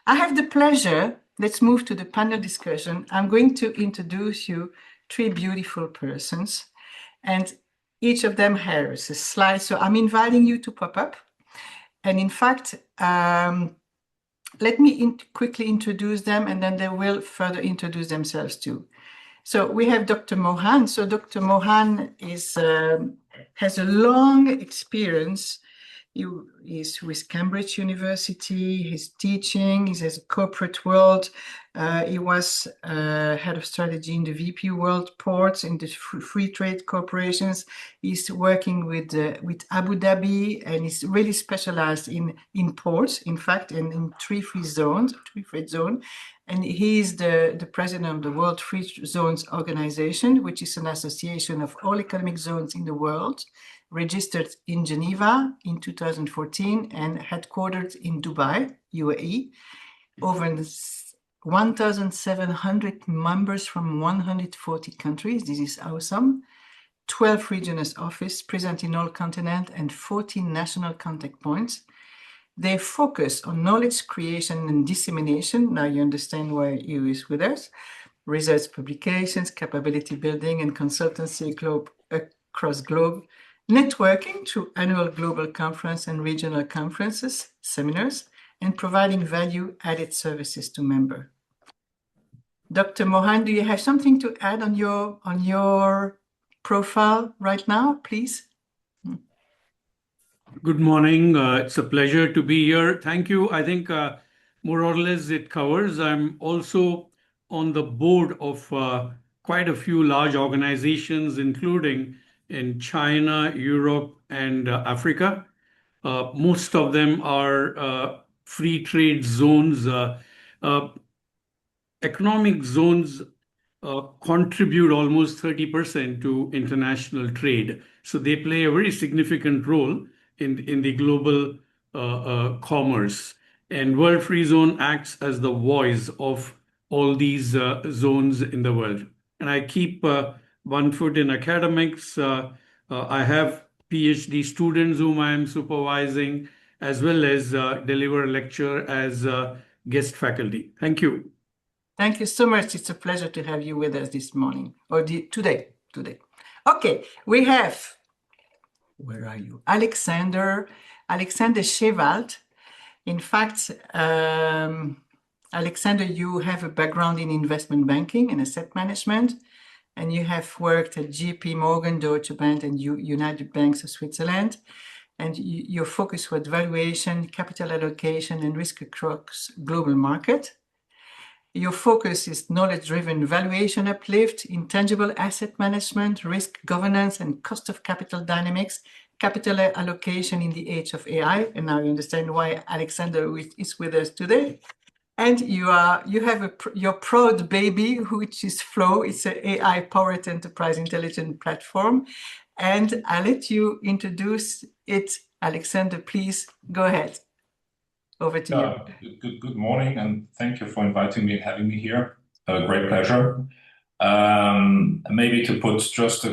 I have the pleasure, let's move to the panel discussion. I'm going to introduce you three beautiful persons, and each of them has a slide. So I'm inviting you to pop up. And in fact, let me quickly introduce them, and then they will further introduce themselves too. So we have Dr. Mohan. So Dr. Mohan has a long experience. He is with Cambridge University. He's teaching. He's in the corporate world. He was head of strategy in the VP World Ports in the free trade corporations. He's working with Abu Dhabi, and he's really specialized in ports. In fact, in three free zones. And he is the president of the World Free Zones Organization, which is an association of all economic zones in the world, registered in Geneva in 2014 and headquartered in Dubai, UAE. Over 1,700 members from 140 countries. This is awesome. 12 regional offices present in all continents and 14 national contact points. They focus on knowledge creation and dissemination. Now you understand why he is with us. Research publications, capability building, and consultancy across globe. Networking through annual global conference and regional conferences, seminars, and providing value-added services to members. Dr. Mohan, do you have something to add on your profile right now, please? Good morning. It's a pleasure to be here. Thank you. I think more or less it covers. I'm also on the board of quite a few large organizations, including in China, Europe, and Africa. Most of them are free trade zones. Economic zones contribute almost 30% to international trade. So they play a very significant role in the global commerce. And World Free Zone acts as the voice of all these zones in the world. And I keep one foot in academics. I have PhD students whom I am supervising, as well as deliver a lecture as guest faculty. Thank you. Thank you so much. It's a pleasure to have you with us this morning, or today. Okay, we have, where are you? Alexander Szewald. In fact, Alexander, you have a background in investment banking and asset management, and you have worked at JP Morgan, Deutsche Bank, and United Banks of Switzerland. And your focus was valuation, capital allocation, and risk across global market. Your focus is knowledge-driven valuation uplift, intangible asset management, risk governance, and cost of capital dynamics, capital allocation in the age of AI. And now you understand why Alexander is with us today. And you have your proud baby, which is Phlow. It's an AI-powered enterprise intelligence platform. And I'll let you introduce it. Alexander, please go ahead. Over to you. Good morning, and thank you for inviting me and having me here. A great pleasure. Maybe to put just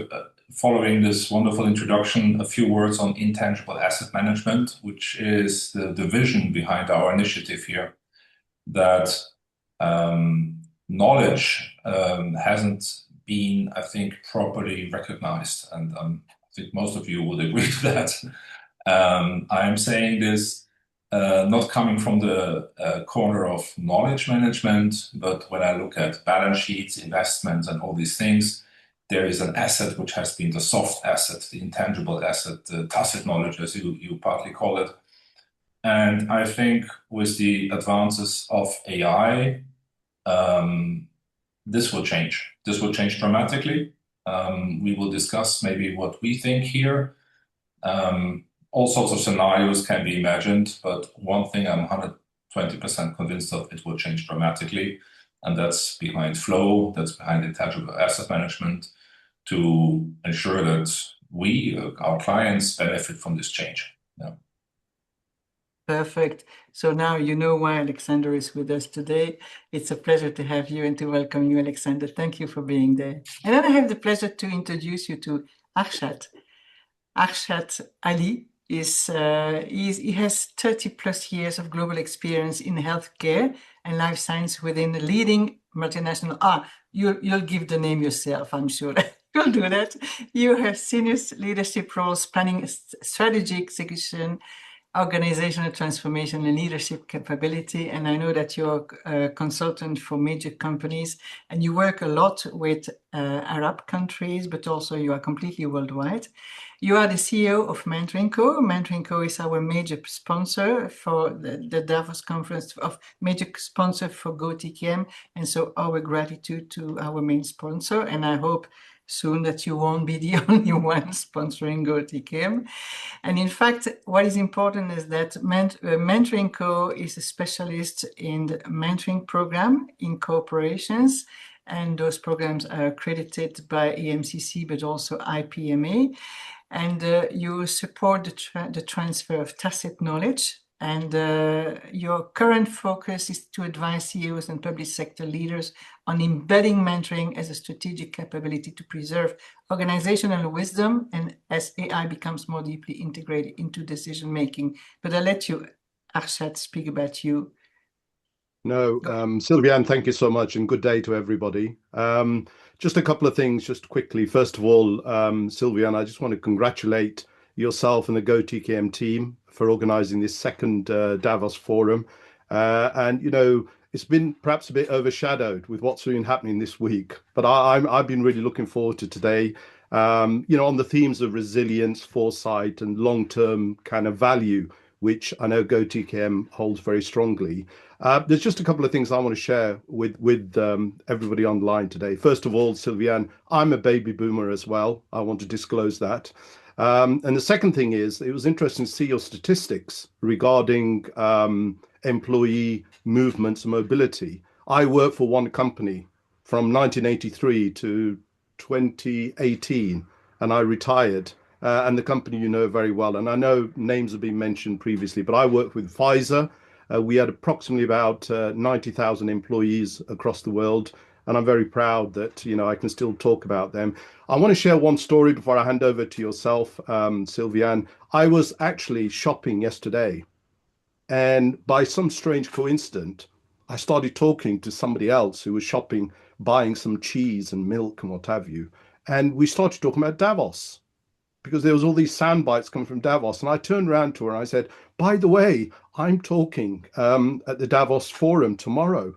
following this wonderful introduction, a few words on intangible asset management, which is the vision behind our initiative here. That knowledge hasn't been, I think, properly recognized, and I think most of you would agree to that. I am saying this not coming from the corner of knowledge management, but when I look at balance sheets, investments, and all these things, there is an asset which has been the soft asset, the intangible asset, the tacit knowledge, as you partly call it. And I think with the advances of AI, this will change. This will change dramatically. We will discuss maybe what we think here. All sorts of scenarios can be imagined, but one thing I'm 120% convinced of, it will change dramatically. And that's behind Phlow, that's behind intangible asset management, to ensure that we, our clients, benefit from this change. Yeah. Perfect. So now you know why Alexander is with us today. It's a pleasure to have you and to welcome you, Alexander. Thank you for being there. And then I have the pleasure to introduce you to Arshad Ali. he has 30 plus years of global experience in healthcare and life science within the leading multinational. You'll give the name yourself, I'm sure. You'll do that. You have senior leadership roles spanning strategy execution, organizational transformation, and leadership capability. And I know that you're a consultant for major companies and you work a lot with Arab countries, but also you are completely worldwide. You are the CEO of MentoringCo. MentoringCo is our major sponsor for the Davos conference, major sponsor for GO-TKM. And so our gratitude to our main sponsor. And I hope soon that you won't be the only one sponsoring GO-TKM. And in fact, what is important is that MentoringCo is a specialist in the mentoring program in corporations. And those programs are accredited by EMCC, but also IPMA. And you support the transfer of tacit knowledge. And your current focus is to advise CEOs and public sector leaders on embedding mentoring as a strategic capability to preserve organizational wisdom and as AI becomes more deeply integrated into decision making. But I'll let you, Arshad, speak about you. No, Sylviane, thank you so much and good day to everybody. Just a couple of things just quickly. First of all, Sylviane, I just want to congratulate yourself and the GO-TKM team for organizing this second Davos forum. And, you know, it's been perhaps a bit overshadowed with what's been happening this week, but I've been really looking forward to today, you know, on the themes of resilience, foresight and long-term kind of value, which I know GO-TKM holds very strongly. There's just a couple of things I want to share with everybody online today. First of all, Sylviane, I'm a baby boomer as well. I want to disclose that. And the second thing is, it was interesting to see your statistics regarding employee movements and mobility. I worked for one company from 1983 to 2018, and I retired. And the company you know very well. And I know names have been mentioned previously, but I worked with Pfizer. We had approximately about 90,000 employees across the world. And I'm very proud that, you know, I can still talk about them. I want to share one story before I hand over to yourself, Sylviane. I was actually shopping yesterday, and by some strange coincidence, I started talking to somebody else who was shopping, buying some cheese and milk and what have you. And we started talking about Davos, because there was all these sound bites coming from Davos. And I turned around to her and I said, by the way, I'm talking at the Davos forum tomorrow.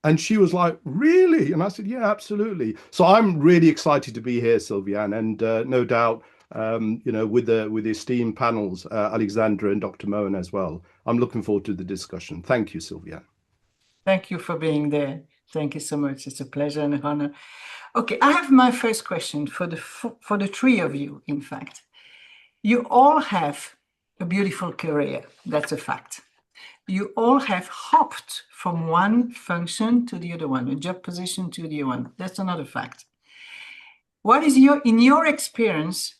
And she was like, really? And I said, yeah, absolutely. So I'm really excited to be here, Sylviane. And no doubt, you know, with the esteemed panels, Alexandra and Dr. Mohan as well. I'm looking forward to the discussion. Thank you, Sylviane. Thank you for being there. Thank you so much. It's a pleasure and an honor. Okay, I have my first question for the three of you, in fact. You all have a beautiful career. That's a fact. You all have hopped from one function to the other one, a job position to the other one. That's another fact. What is in your experience,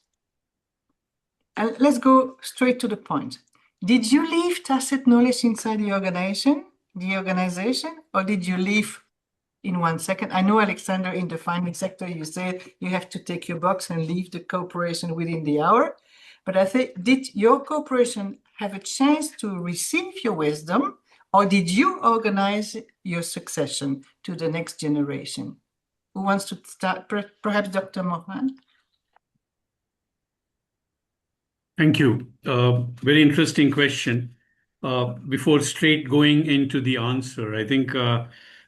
and let's go straight to the point. Did you leave tacit knowledge inside the organization, or did you leave in 1 second? I know, Alexander, in the finance sector, you said you have to take your box and leave the corporation within the hour. But I think, did your corporation have a chance to receive your wisdom, or did you organize your succession to the next generation? Who wants to start? Perhaps Dr. Mohan? Thank you. Very interesting question. Before straight going into the answer, I think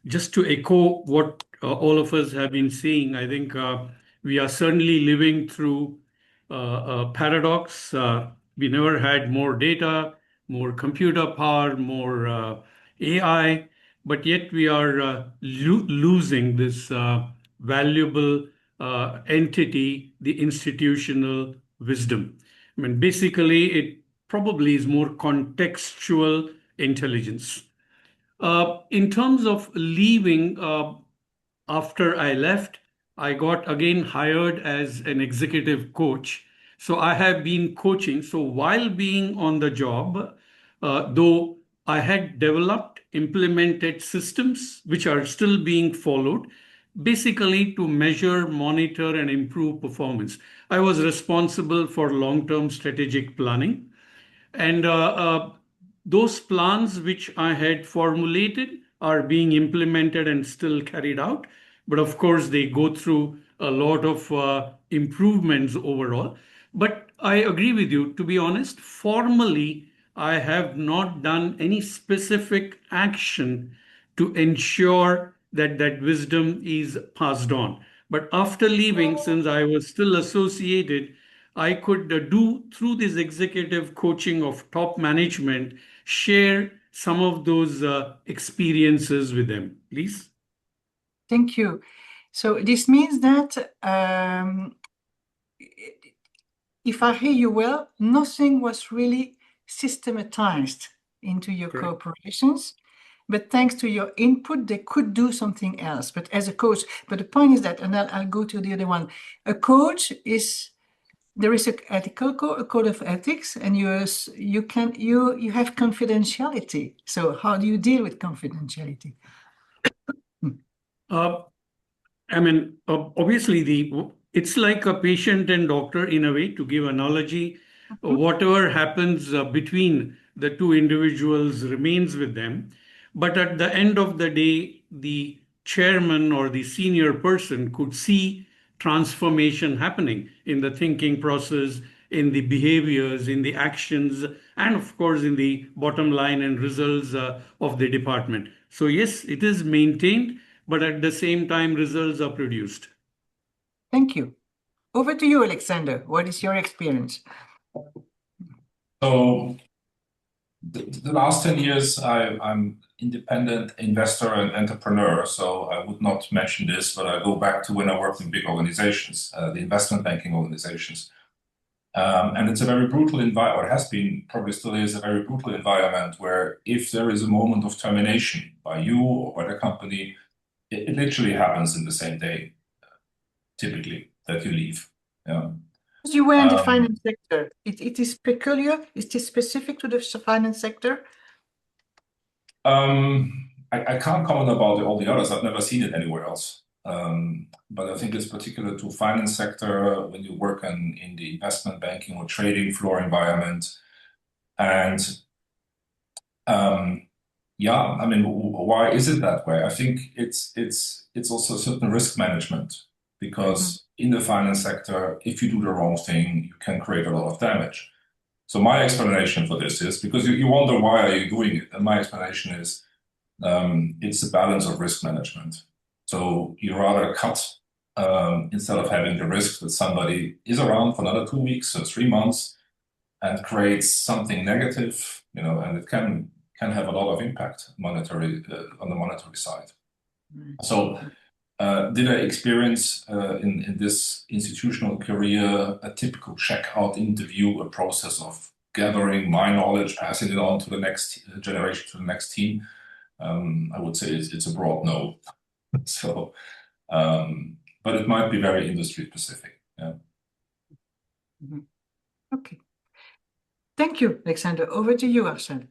just to echo what all of us have been saying, I think we are certainly living through a paradox. We never had more data, more computer power, more AI, but yet we are losing this valuable entity, the institutional wisdom. I mean, basically, it probably is more contextual intelligence. In terms of leaving, after I left, I got again hired as an executive coach. So I have been coaching. So while being on the job, though I had developed, implemented systems which are still being followed, basically to measure, monitor, and improve performance. I was responsible for long-term strategic planning. And those plans which I had formulated are being implemented and still carried out. But of course, they go through a lot of improvements overall. But I agree with you, to be honest, formally, I have not done any specific action to ensure that that wisdom is passed on. But after leaving, since I was still associated, I could do through this executive coaching of top management, share some of those experiences with them, please. Thank you. So this means that if I hear you well, nothing was really systematized into your Correct. corporations, but thanks to your input, they could do something else. But as a coach, but the point is that, and I'll go to the other one, a coach is, there is an ethical code, a code of ethics, and you have confidentiality. So how do you deal with confidentiality? I mean, obviously, it's like a patient and doctor in a way, to give analogy. Whatever happens between the two individuals remains with them. But at the end of the day, the chairman or the senior person could see transformation happening in the thinking process, in the behaviors, in the actions, and of course, in the bottom line and results of the department. So yes, it is maintained, but at the same time, results are produced. Thank you. Over to you, Alexander. What is your experience? So the last 10 years, I'm independent investor and entrepreneur. So I would not mention this, but I go back to when I worked in big organizations, the investment banking organizations. And it's a very brutal environment, or it has been, probably still is, a very brutal environment where if there is a moment of termination by you or by the company, it literally happens in the same day, typically, that you leave. Yeah. You were in the finance sector. It is peculiar. Is this specific to the finance sector? I can't comment about all the others. I've never seen it anywhere else. But I think it's particular to finance sector when you work in the investment banking or trading floor environment. And yeah, I mean, why is it that way? I think it's also a certain risk management, because in the finance sector, if you do the wrong thing, you can create a lot of damage. So my explanation for this is, because you wonder why are you doing it, and my explanation is it's a balance of risk management. So you rather cut instead of having the risk that somebody is around for another 2 weeks or 3 months and creates something negative, and it can have a lot of impact on the monetary side. So did I experience in this institutional career a typical checkout interview, a process of gathering my knowledge, passing it on to the next generation, to the next team? I would say it's a broad no. So, but it might be very industry specific. Yeah. Okay. Thank you, Alexander. Over to you, Arshad.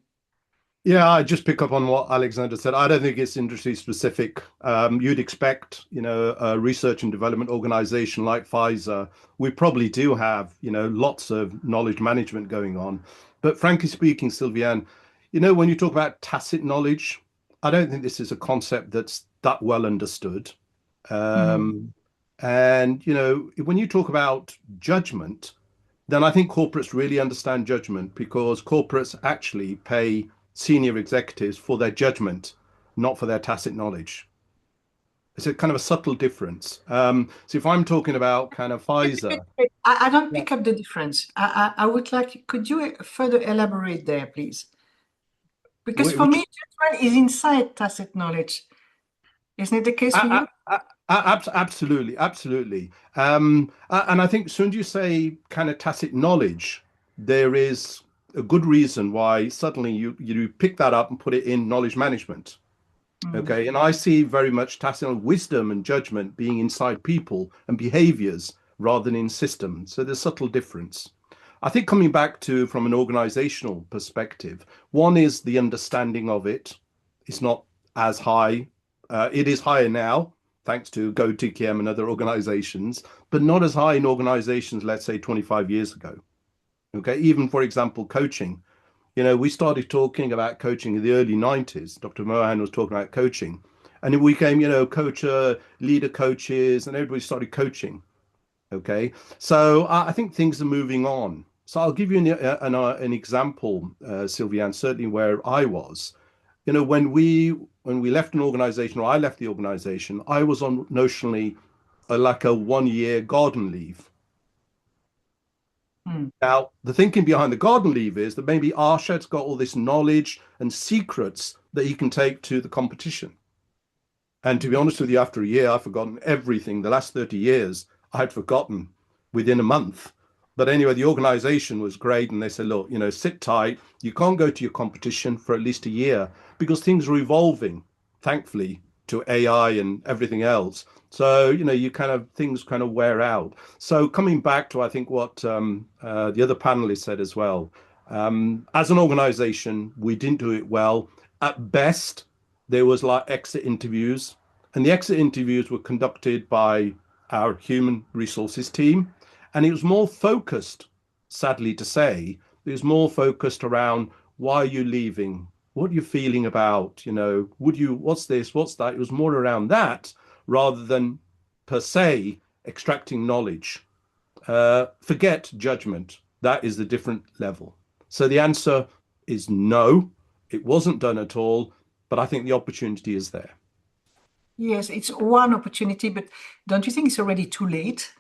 Yeah, I just pick up on what Alexander said. I don't think it's industry specific. You'd expect, a research and development organization like Pfizer, we probably do have, lots of knowledge management going on. But frankly speaking, Sylviane, when you talk about tacit knowledge, I don't think this is a concept that's that well understood. And, when you talk about judgment, then I think corporates really understand judgment, because corporates actually pay senior executives for their judgment, not for their tacit knowledge. It's a kind of a subtle difference. So if I'm talking about kind of Pfizer, I don't pick up the difference. I would like, could you further elaborate there, please? Because for me, judgment is inside tacit knowledge. Isn't it the case for you? Absolutely. And I think as soon as you say kind of tacit knowledge, there is a good reason why suddenly you pick that up and put it in knowledge management. Okay. And I see very much tacit wisdom and judgment being inside people and behaviors rather than in systems. So there's a subtle difference. I think coming back to from an organizational perspective, one is the understanding of it. It's not as high. It is higher now, thanks to GO-TKM and other organizations, but not as high in organizations, let's say 25 years ago. Okay, even for example, coaching. We started talking about coaching in the early 90s. Dr. Mohan was talking about coaching. And we came, leader coaches, and everybody started coaching. Okay. So I think things are moving on. So I'll give you an example, Sylviane, certainly where I was. When we left an organization, or I left the organization, I was on notionally like a 1-year garden leave. Now, the thinking behind the garden leave is that maybe Arshad's got all this knowledge and secrets that he can take to the competition. And to be honest with you, after a year, I've forgotten everything. The last 30 years, I'd forgotten within a month. But anyway, the organization was great. And they said, look, sit tight. You can't go to your competition for at least a year because things are evolving, thankfully, to AI and everything else. So, things kind of wear out. So coming back to, I think, what the other panelists said as well, as an organization, we didn't do it well. At best, there was like exit interviews, and the exit interviews were conducted by our human resources team. And it was more focused, sadly to say, it was more focused around, why are you leaving? What are you feeling about? What's this, what's that? It was more around that rather than per se extracting knowledge. Forget judgment. That is the different level. So the answer is no, it wasn't done at all, but I think the opportunity is there. Yes, it's one opportunity, but don't you think it's already too late?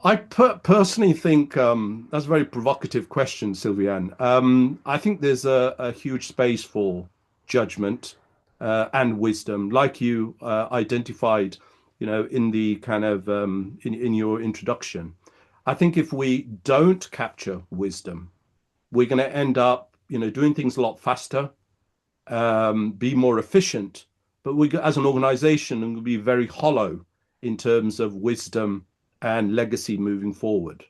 I personally think that's a very provocative question, Sylviane. I think there's a huge space for judgment and wisdom, like you identified, in the kind of in your introduction. I think if we don't capture wisdom, we're going to end up, doing things a lot faster, be more efficient, but we, as an organization, will be very hollow in terms of wisdom and legacy moving forward.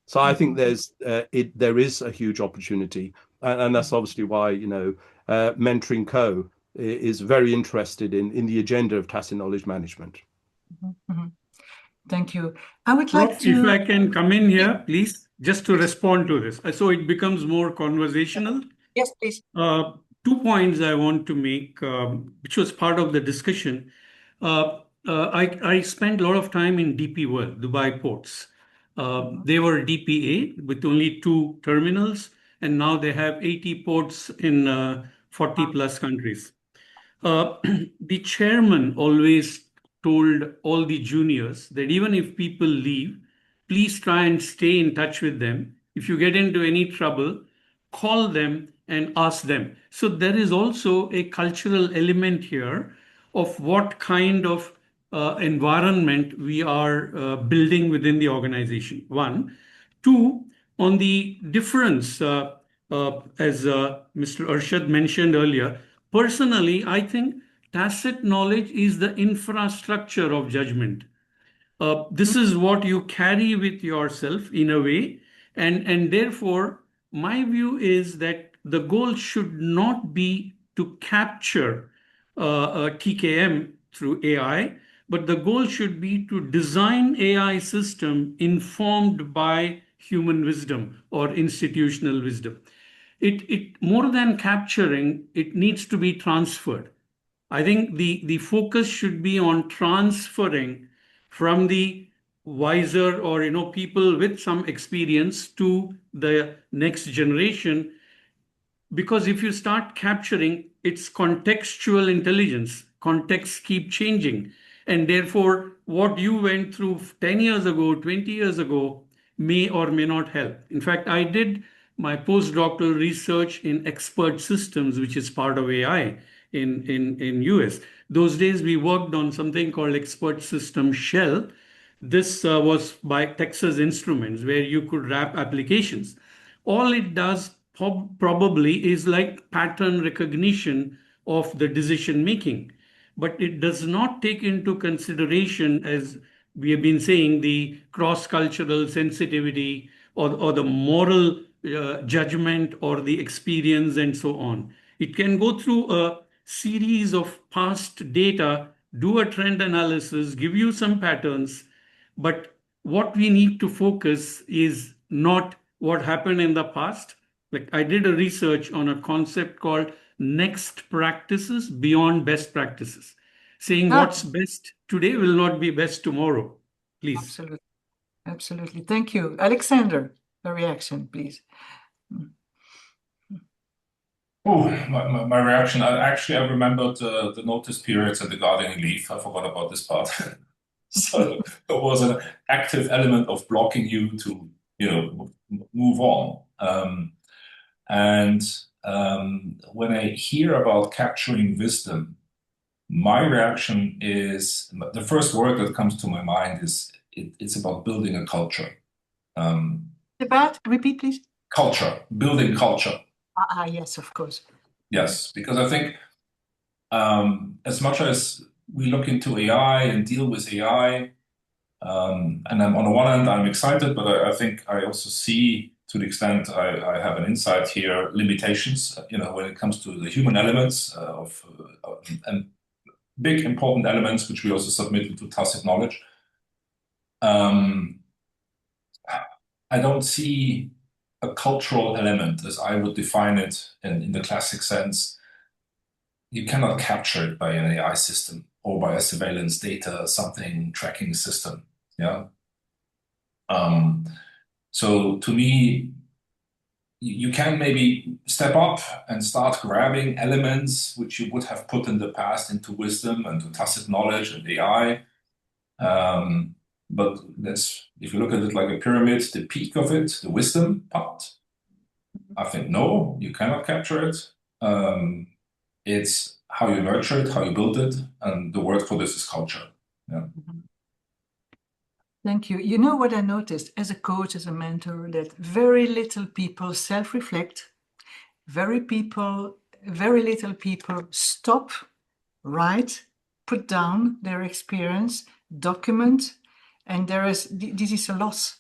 So I think there is a huge opportunity, and that's obviously why MentoringCo is very interested in the agenda of tacit knowledge management. Thank you. I would like to, if I can come in here, please, just to respond to this, so it becomes more conversational. Yes, please. 2 points I want to make, which was part of the discussion. I spent a lot of time in DP World, Dubai ports. They were DPA with only 2 terminals, and now they have 80 ports in 40 plus countries. The chairman always told all the juniors that even if people leave, please try and stay in touch with them. If you get into any trouble, call them and ask them. So there is also a cultural element here of what kind of environment we are building within the organization. 1. 2, on the difference, as Mr. Arshad mentioned earlier, personally, I think tacit knowledge is the infrastructure of judgment. This is what you carry with yourself in a way. And therefore, my view is that the goal should not be to capture a TKM through AI, but the goal should be to design AI system informed by human wisdom or institutional wisdom. It more than capturing, it needs to be transferred. I think the focus should be on transferring from the wiser or people with some experience to the next generation. Because if you start capturing, it's contextual intelligence. Contexts keep changing. And therefore, what you went through 10 years ago, 20 years ago, may or may not help. In fact, I did my postdoctoral research in expert systems, which is part of AI in US. Those days, we worked on something called expert system shell. This was by Texas Instruments, where you could wrap applications. All it does probably is like pattern recognition of the decision making, but it does not take into consideration, as we have been saying, the cross-cultural sensitivity or the moral judgment or the experience and so on. It can go through a series of past data, do a trend analysis, give you some patterns, but what we need to focus is not what happened in the past, Like I did a research on a concept called next practices beyond best practices, saying what's best today will not be best tomorrow. Please. Absolutely. Absolutely. Thank you. Alexander, a reaction, please. Oh, my reaction. I remembered the notice periods and the gardening leave. I forgot about this part. So there was an active element of blocking you to, move on. When I hear about capturing wisdom, my reaction is the first word that comes to my mind is it's about building a culture. Repeat, please. Culture, building culture. Yes, of course. Yes, because I think as much as we look into AI and deal with AI, and I'm, on the one hand, I'm excited, but I think I also see, to the extent I have an insight here, limitations, when it comes to the human elements and big important elements, which we also submitted to tacit knowledge. I don't see a cultural element as I would define it in the classic sense. You cannot capture it by an AI system or by a surveillance data, something tracking system. Yeah. So to me, you can maybe step up and start grabbing elements which you would have put in the past into wisdom and to tacit knowledge and AI. But if you look at it like a pyramid, the peak of it, the wisdom part, I think, no, you cannot capture it. It's how you nurture it, how you build it, and the word for this is culture. Yeah. Thank you. You know what I noticed as a coach, as a mentor, that very little people self-reflect, very little people stop, write, put down their experience, document, and this is a loss.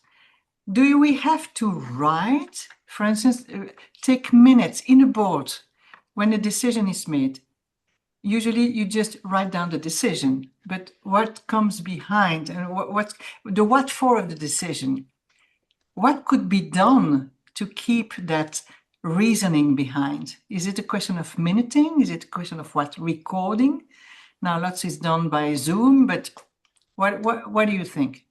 Do we have to write, for instance, take minutes in a board when a decision is made? Usually you just write down the decision, but what comes behind and what for of the decision? What could be done to keep that reasoning behind? Is it a question of minuting? Is it a question of recording? Now lots is done by Zoom, but what do you think?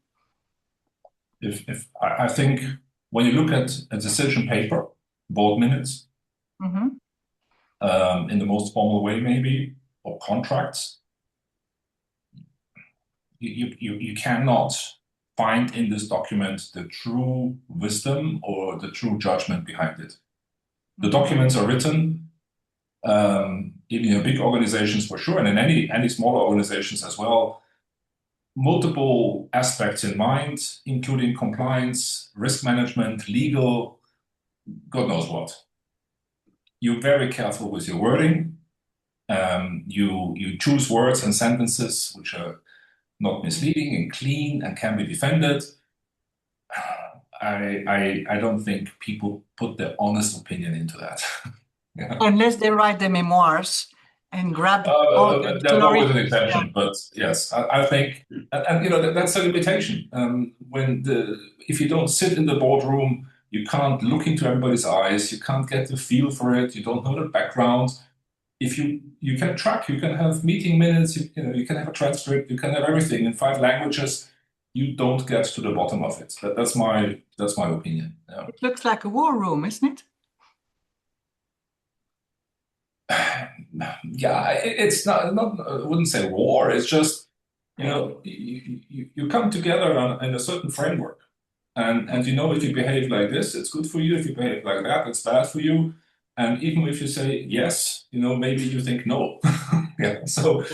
If I think when you look at a decision paper, board minutes, in the most formal way maybe, or contracts, you cannot find in this document the true wisdom or the true judgment behind it. The documents are written in big organizations for sure, and in any smaller organizations as well, multiple aspects in mind, including compliance, risk management, legal, God knows what. You're very careful with your wording. You choose words and sentences which are not misleading and clean and can be defended. I don't think people put their honest opinion into that. Yeah. Unless they write their memoirs and grab all the there's always an exception, but yes, I think, and that's a limitation. If you don't sit in the boardroom, you can't look into everybody's eyes, you can't get the feel for it, you don't know the background. If you can track, you can have meeting minutes, you can have a transcript, you can have everything in 5 languages. You don't get to the bottom of it. That's my opinion. Yeah. It looks like a war room, isn't it? Yeah, it's not. I wouldn't say war. It's just you come together in a certain framework, and if you behave like this, it's good for you. If you behave like that, it's bad for you. And even if you say yes, maybe you think no. Yeah. So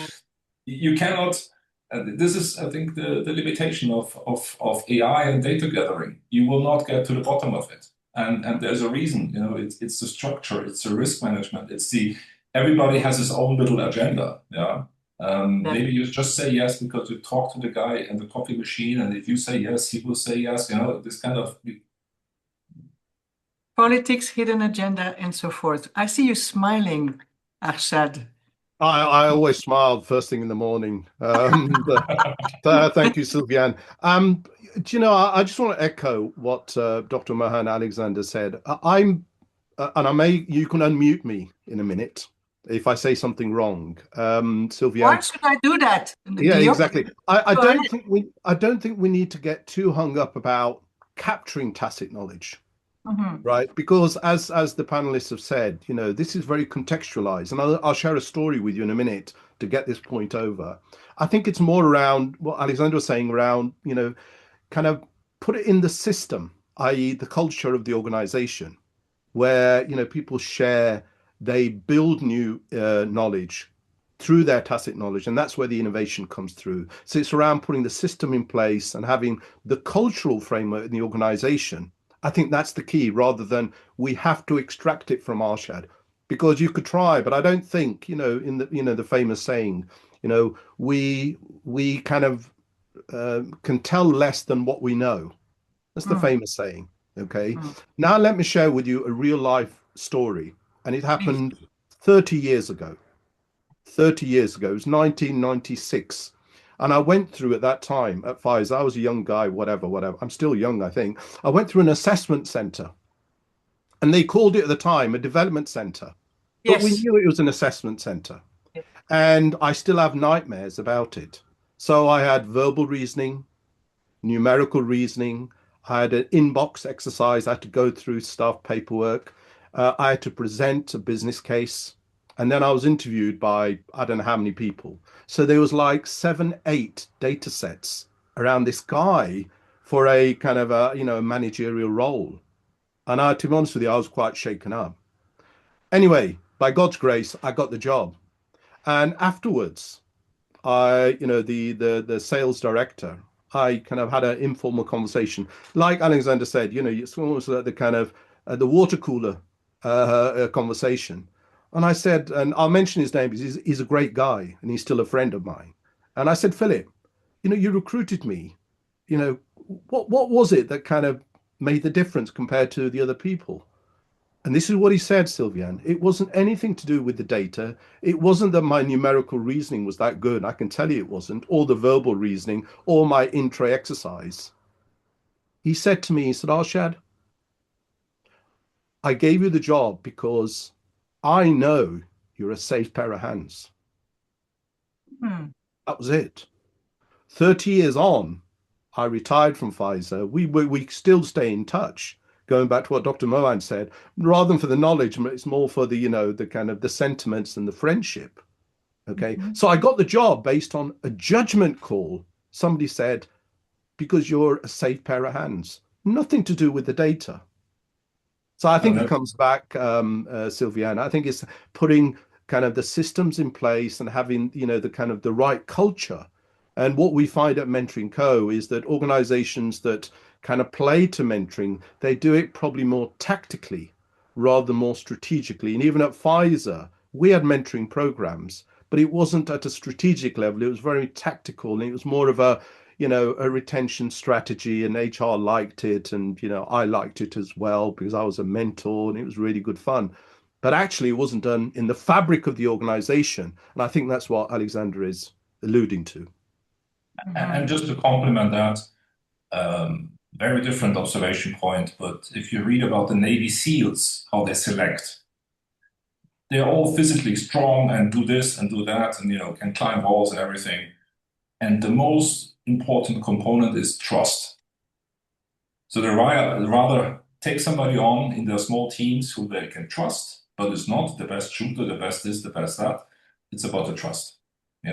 you cannot. This is, I think, the limitation of AI and data gathering. You will not get to the bottom of it, and there's a reason. It's the structure, it's the risk management, it's everybody has his own little agenda. Yeah. Maybe you just say yes because you talk to the guy in the coffee machine, and if you say yes, he will say yes. This kind of politics, hidden agenda, and so forth. I see you smiling, Arshad. I always smile first thing in the morning. Thank you, Sylviane. I just want to echo what Dr. Mohan Alexander said. I'm you can unmute me in a minute if I say something wrong. Sylviane. Why should I do that? Yeah, exactly. I Go don't ahead. think we need to get too hung up about capturing tacit knowledge, right? Because as the panelists have said, this is very contextualized, and I'll share a story with you in a minute to get this point over. I think it's more around what Alexander was saying around, kind of put it in the system, i.e. the culture of the organization, where people share, they build new knowledge through their tacit knowledge, and that's where the innovation comes through. So it's around putting the system in place and having the cultural framework in the organization. I think that's the key, rather than we have to extract it from Arshad, because you could try, but I don't think, in the the famous saying, we kind of can tell less than what we know. That's the famous saying. Okay. Now let me share with you a real life story, and it happened 30 years ago. 30 years ago, it was 1996. And I went through at that time at Pfizer, I was a young guy, whatever. I'm still young, I think. I went through an assessment center, and they called it at the time a development center. But we knew it was an assessment center. And I still have nightmares about it. So I had verbal reasoning, numerical reasoning. I had an inbox exercise. I had to go through stuff, paperwork. I had to present a business case. And then I was interviewed by, I don't know how many people. So there was like 7, 8 data sets around this guy for a kind of a managerial role. And to be honest with you, I was quite shaken up. Anyway, by God's grace, I got the job. And afterwards, the sales director, I kind of had an informal conversation. Like Alexander said, it's almost like the kind of the water cooler conversation. And I said, and I'll mention his name because he's a great guy and he's still a friend of mine. And I said, Philip, you recruited me. What was it that kind of made the difference compared to the other people? And this is what he said, Sylviane. It wasn't anything to do with the data. It wasn't that my numerical reasoning was that good. I can tell you it wasn't, or the verbal reasoning, or my intra exercise. He said to me, he said, Arshad, I gave you the job because I know you're a safe pair of hands. That was it. 30 years on, I retired from Pfizer. We still stay in touch. Going back to what Dr. Mohan said, rather than for the knowledge, it's more for the, the kind of the sentiments and the friendship. Okay. So I got the job based on a judgment call. Somebody said, because you're a safe pair of hands, nothing to do with the data. So I think it comes back, Sylviane. I think it's putting kind of the systems in place and having, the kind of the right culture. And what we find at MentoringCo is that organizations that kind of play to mentoring, they do it probably more tactically rather than more strategically. And even at Pfizer, we had mentoring programs, but it wasn't at a strategic level. It was very tactical, and it was more of a retention strategy, and HR liked it. And, I liked it as well because I was a mentor and it was really good fun. But actually, it wasn't done in the fabric of the organization. And I think that's what Alexander is alluding to. And just to complement that, very different observation point, but if you read about the Navy SEALs, how they select, they're all physically strong and do this and do that and, can climb walls and everything. And the most important component is trust. So they rather take somebody on in their small teams who they can trust, but is not the best shooter, the best this, the best that. It's about the trust.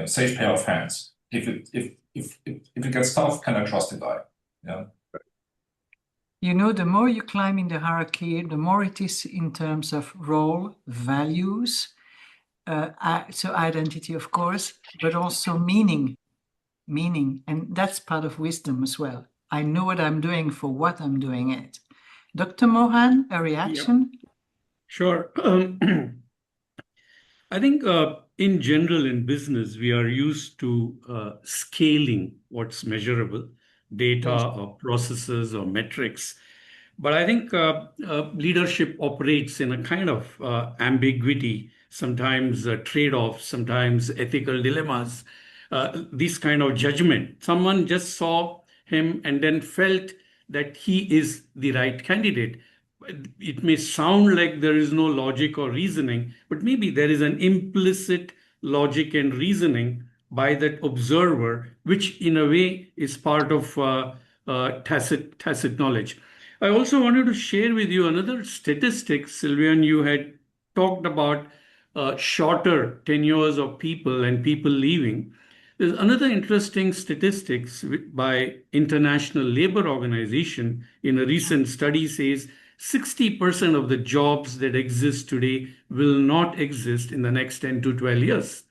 Safe pair of hands. If it gets tough, can I trust the guy? Yeah. The more you climb in the hierarchy, the more it is in terms of role, values, so identity, of course, but also meaning. And that's part of wisdom as well. I know what I'm doing for what I'm doing it. Dr. Mohan, a reaction? Yeah. Sure. I think in general in business, we are used to scaling what's measurable, data or processes or metrics. But I think leadership operates in a kind of ambiguity, sometimes trade-offs, sometimes ethical dilemmas, this kind of judgment. Someone just saw him and then felt that he is the right candidate. it may sound like there is no logic or reasoning, but maybe there is an implicit logic and reasoning by that observer, which in a way is part of tacit knowledge. I also wanted to share with you another statistic. Sylviane, you had talked about shorter tenures of people and people leaving. There's another interesting statistics by International Labour Organization in a recent study says 60% of the jobs that exist today will not exist in the next 10 to 12 years.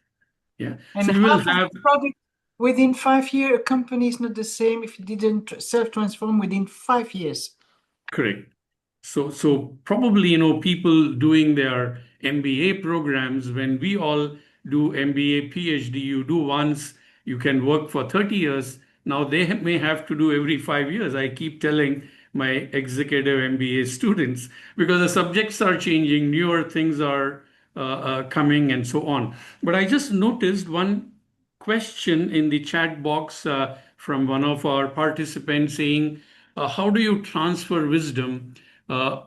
Yeah. And so we will half of have the product within 5 years, a company is not the same if it didn't self-transform within 5 years. correct. So probably, people doing their MBA programs, when we all do MBA, PhD, you do once, you can work for 30 years. Now they may have to do every 5 years. I keep telling my executive MBA students because the subjects are changing, newer things are coming, and so on. But I just noticed one question in the chat box from one of our participants saying, how do you transfer wisdom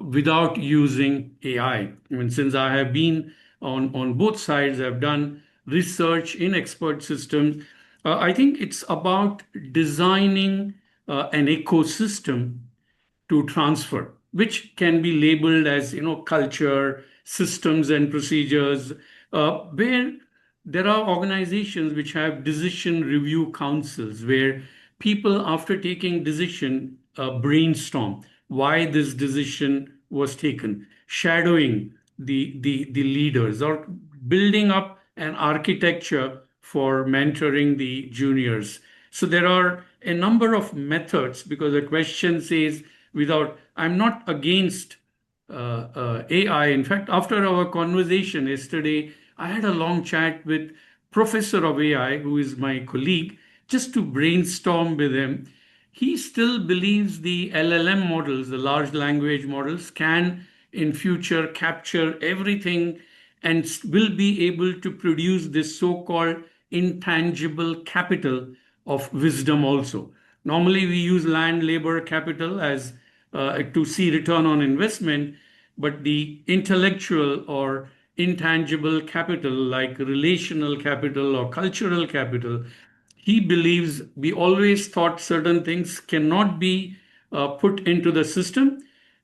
without using AI? I mean, since I have been on both sides, I've done research in expert systems. I think it's about designing an ecosystem to transfer, which can be labeled as culture, systems, and procedures, where there are organizations which have decision review councils where people, after taking decision, brainstorm why this decision was taken, shadowing the leaders, or building up an architecture for mentoring the juniors. So there are a number of methods, because the question says, I'm not against AI. In fact, after our conversation yesterday, I had a long chat with Professor of AI, who is my colleague, just to brainstorm with him. He still believes the LLM models, the large language models, can in future capture everything and will be able to produce this so-called intangible capital of wisdom also. Normally, we use land, labor, capital as to see return on investment, but the intellectual or intangible capital, like relational capital or cultural capital, he believes we always thought certain things cannot be put into the system,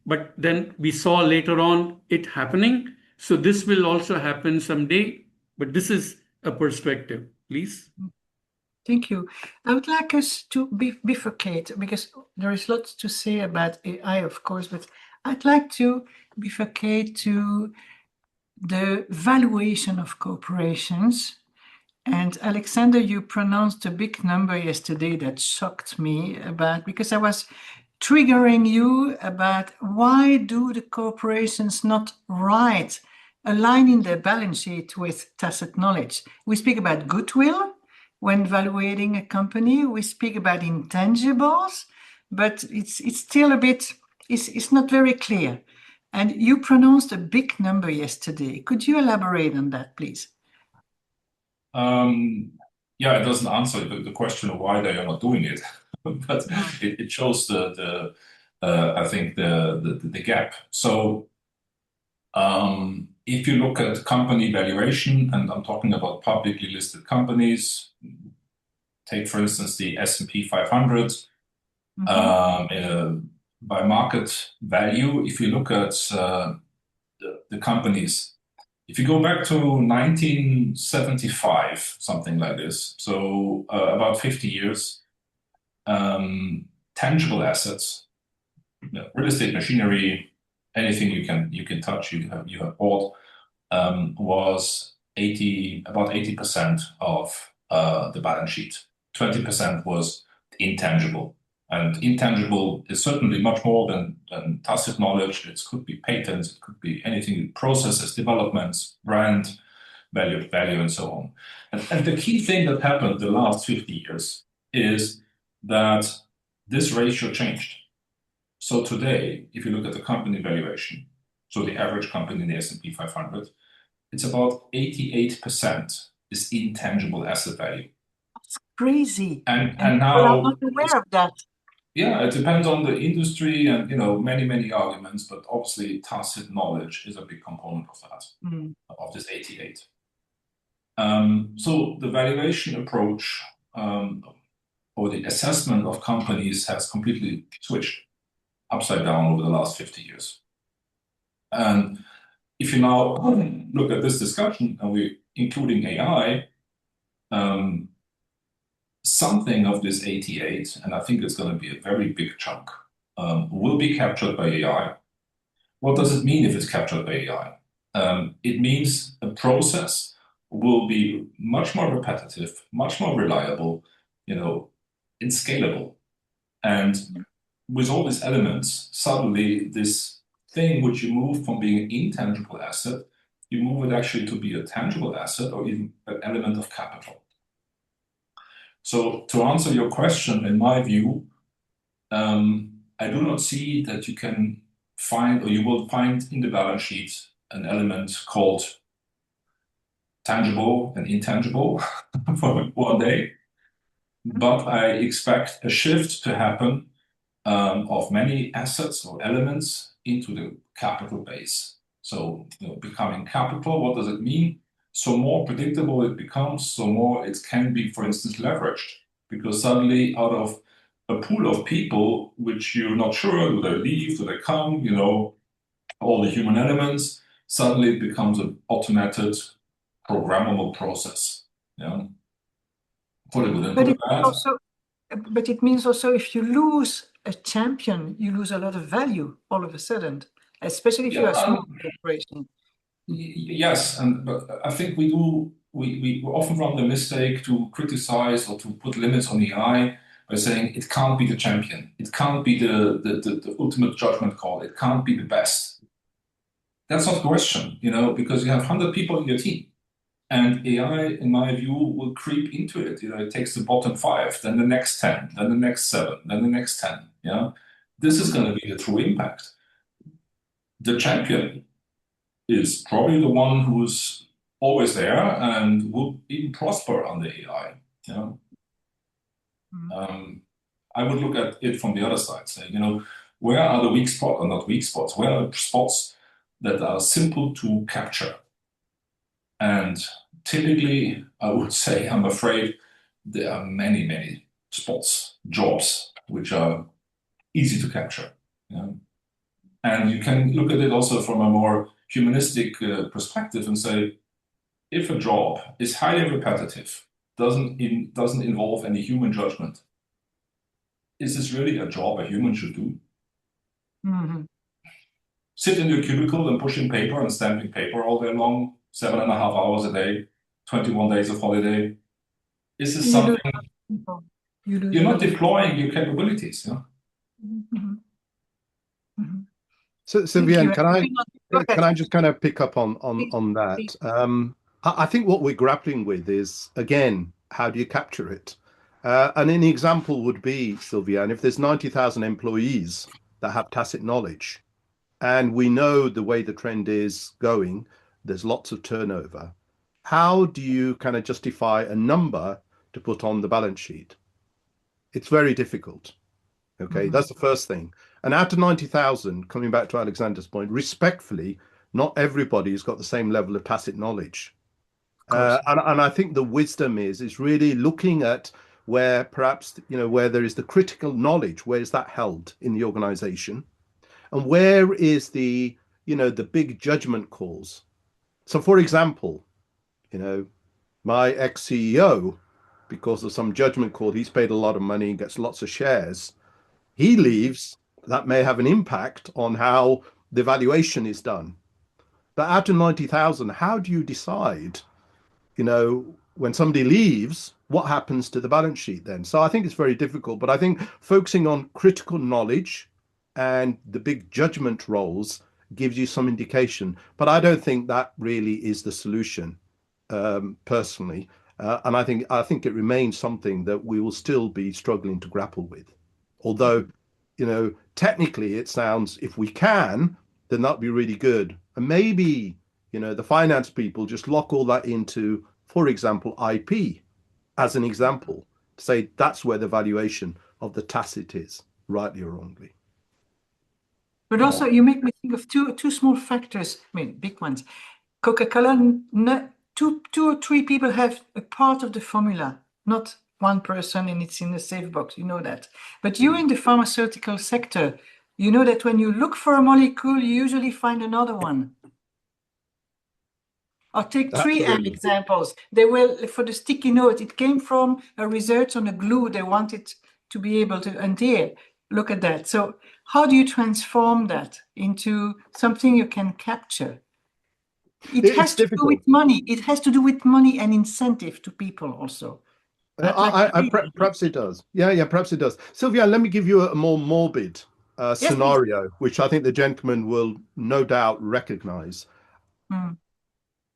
but then we saw later on it happening. So this will also happen someday, but this is a perspective, please. Thank you. I would like us to bifurcate, because there is lots to say about AI, of course, but I'd like to bifurcate to the valuation of corporations. And Alexander, you pronounced a big number yesterday that shocked me because I was triggering you about why do the corporations not write, aligning their balance sheet with tacit knowledge. We speak about goodwill when evaluating a company. We speak about intangibles, but it's still a bit, it's not very clear. And you pronounced a big number yesterday. Could you elaborate on that, please? Yeah, it doesn't answer the question of why they are not doing it, but it shows I think the gap. So if you look at company valuation, and I'm talking about publicly listed companies, take for instance the S&P 500 by market value. If you look at the companies, if you go back to 1975, something like this, so about 50 years, tangible assets, real estate, machinery, anything you can touch, you have bought, was about 80% of the balance sheet. 20% was intangible. And intangible is certainly much more than tacit knowledge. It could be patents, it could be anything, processes, developments, brand value, and so on. And the key thing that happened the last 50 years is that this ratio changed. So today, if you look at the company valuation, so the average company in the S&P 500, it's about 88% is intangible asset value. That's crazy. And now I'm not aware of that. Yeah, it depends on the industry and many arguments, but obviously tacit knowledge is a big component of that, of this 88. So the valuation approach or the assessment of companies has completely switched upside down over the last 50 years. And if you now look at this discussion, and we're including AI, something of this 88, and I think it's going to be a very big chunk, will be captured by AI. What does it mean if it's captured by AI? It means a process will be much more repetitive, much more reliable, and scalable. And with all these elements, suddenly this thing which you move from being an intangible asset, you move it actually to be a tangible asset or even an element of capital. So to answer your question, in my view, I do not see that you can find, or you will find in the balance sheet, an element called tangible and intangible for one day. But I expect a shift to happen of many assets or elements into the capital base. So becoming capital, what does it mean? So more predictable it becomes, so more it can be, for instance, leveraged. Because suddenly out of a pool of people which you're not sure, do they leave, do they come, all the human elements, suddenly it becomes an automated, programmable process. Yeah. For the good and for the bad. But it means also if you lose a champion, you lose a lot of value all of a sudden, especially if you're a small corporation. Yes, but I think we often run the mistake to criticize or to put limits on AI by saying it can't be the champion, it can't be the ultimate judgment call, it can't be the best. That's not the question, because you have 100 people in your team. And AI, in my view, will creep into it. It takes the bottom 5, then the next 10, then the next 7, then the next 10. Yeah, this is going to be the true impact. The champion is probably the one who's always there and will even prosper under AI. Yeah. I would look at it from the other side, say, where are the weak spots, or not weak spots? Where are the spots that are simple to capture? And typically, I would say, I'm afraid, there are many spots, jobs, which are easy to capture. Yeah? And you can look at it also from a more humanistic perspective and say, if a job is highly repetitive, doesn't involve any human judgment, is this really a job a human should do? Sit in your cubicle and pushing paper and stamping paper all day long, 7.5 hours a day, 21 days of holiday. Is this something you're not deploying your capabilities? Yeah? So, Sylviane, can I just kind of pick up on that? I think what we're grappling with is, again, how do you capture it? And an example would be, Sylviane, if there's 90,000 employees that have tacit knowledge, and we know the way the trend is going, there's lots of turnover. How do you kind of justify a number to put on the balance sheet? It's very difficult. Okay, that's the first thing. And out of 90,000, coming back to Alexander's point, respectfully, not everybody's got the same level of tacit knowledge. And I think the wisdom is really looking at where perhaps, where there is the critical knowledge, where is that held in the organization? And where is the big judgment calls? So, for example, my ex-CEO, because of some judgment call, he's paid a lot of money and gets lots of shares. He leaves, that may have an impact on how the valuation is done. But out of 90,000, how do you decide, when somebody leaves, what happens to the balance sheet then? So I think it's very difficult, but I think focusing on critical knowledge and the big judgment roles gives you some indication. But I don't think that really is the solution, personally. And I think it remains something that we will still be struggling to grapple with. Although, technically it sounds, if we can, then that'd be really good. And maybe, the finance people just lock all that into, for example, IP as an example, to say that's where the valuation of the tacit is. rightly or wrongly. But also, you make me think of two small factors. I mean, big ones. Coca-Cola, two or three people have a part of the formula, not one person, and it's in a safe box. You know that. But you're in the pharmaceutical sector. You know that when you look for a molecule, you usually find another one. Or take 3M examples. They were, for the sticky note, it came from a research on a glue they wanted to be able to adhere. Look at that. So how do you transform that into something you can capture? It has to do with money. It has to do with money and incentive to people also. Perhaps it does. Yeah, perhaps it does. Sylviane, let me give you a more morbid scenario, which I think the gentleman will no doubt recognize.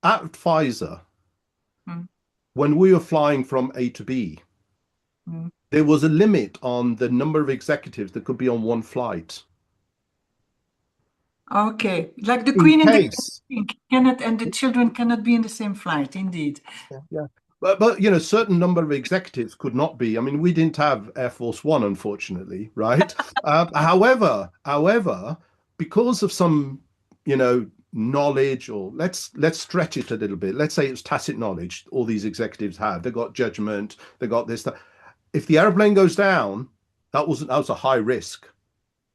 At Pfizer, when we were flying from A to B, there was a limit on the number of executives that could be on one flight. Okay, like the Queen and the King cannot, and the children cannot be in the same flight, indeed. Yeah. But you know, certain number of executives could not be. I mean, we didn't have Air Force One, unfortunately, right? However, because of some, knowledge, or let's stretch it a little bit. Let's say it's tacit knowledge. All these executives have. They got judgment. They got this. That. If the airplane goes down, that was a high risk.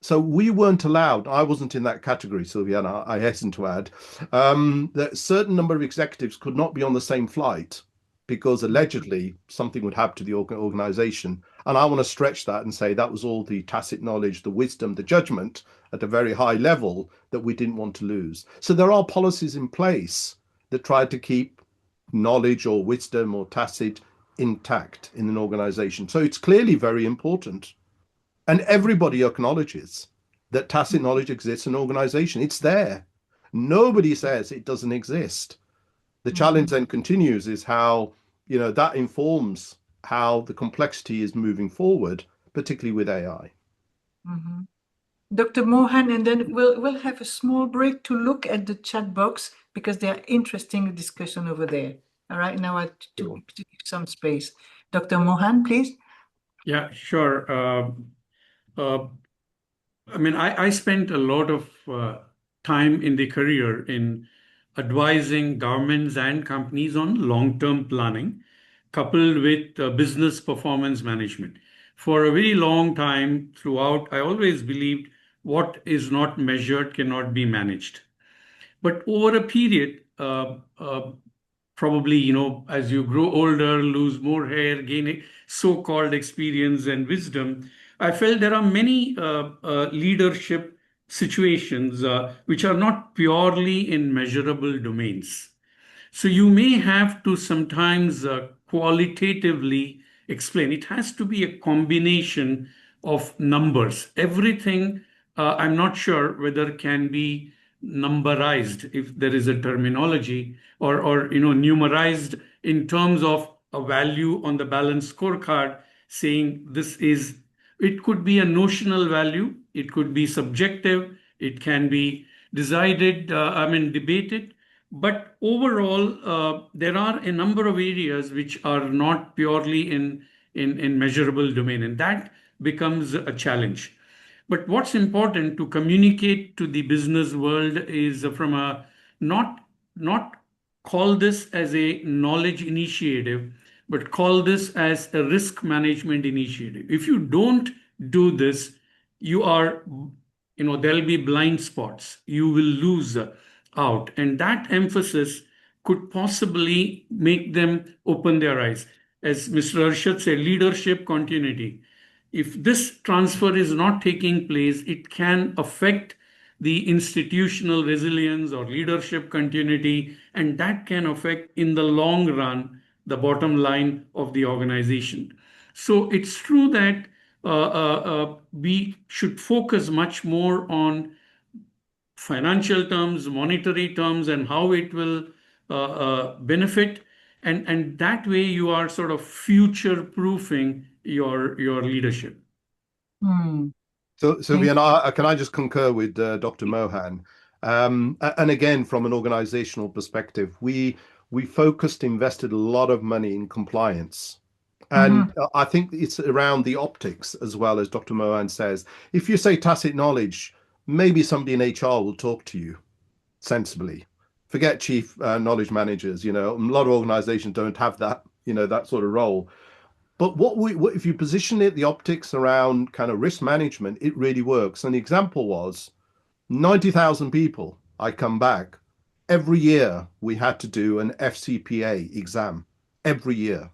So we weren't allowed. I wasn't in that category, Sylviane. I hasten to add that a certain number of executives could not be on the same flight, because allegedly something would happen to the organization. And I want to stretch that and say that was all the tacit knowledge, the wisdom, the judgment at a very high level that we didn't want to lose. So there are policies in place that try to keep knowledge or wisdom or tacit intact in an organization. So it's clearly very important. And everybody acknowledges that tacit knowledge exists in an organization. It's there. Nobody says it doesn't exist. The challenge then continues is how, that informs how the complexity is moving forward, particularly with AI. Dr. Mohan, and then we'll have a small break to look at the chat box, because they are interesting discussion over there. All right, now I to give some space. Dr. Mohan, please. Yeah, sure. I spent a lot of time in the career in advising governments and companies on long-term planning, coupled with business performance management. For a very long time throughout, I always believed what is not measured cannot be managed. But over a period, probably, as you grow older, lose more hair, gain so-called experience and wisdom, I felt there are many leadership situations which are not purely in measurable domains. So you may have to sometimes qualitatively explain. It has to be a combination of numbers. Everything, I'm not sure whether can be numberized, if there is a terminology, or numerized in terms of a value on the balanced scorecard, saying this is. It could be a notional value, it could be subjective, it can be debated, but overall, there are a number of areas which are not purely in measurable domain, and that becomes a challenge. But what's important to communicate to the business world is from a not call this as a knowledge initiative, but call this as a risk management initiative. If you don't do this, you are, there'll be blind spots. You will lose out. And that emphasis could possibly make them open their eyes. As Mr. Arshad said, leadership continuity. If this transfer is not taking place, it can affect the institutional resilience or leadership continuity, and that can affect in the long run the bottom line of the organization. So it's true that we should focus much more on financial terms, monetary terms, and how it will benefit, and that way you are sort of future-proofing your leadership. So Sylviane, can I just concur with Dr. Mohan? And again, from an organizational perspective, we invested a lot of money in compliance And I think it's around the optics as well, as Dr. Mohan says. If you say tacit knowledge, maybe somebody in HR will talk to you sensibly. Forget chief knowledge managers. A lot of organizations don't have that, that sort of role. But what if you position it, the optics around kind of risk management, it really works. And the example was 90,000 people. I come back. Every year we had to do an FCPA exam. Every year.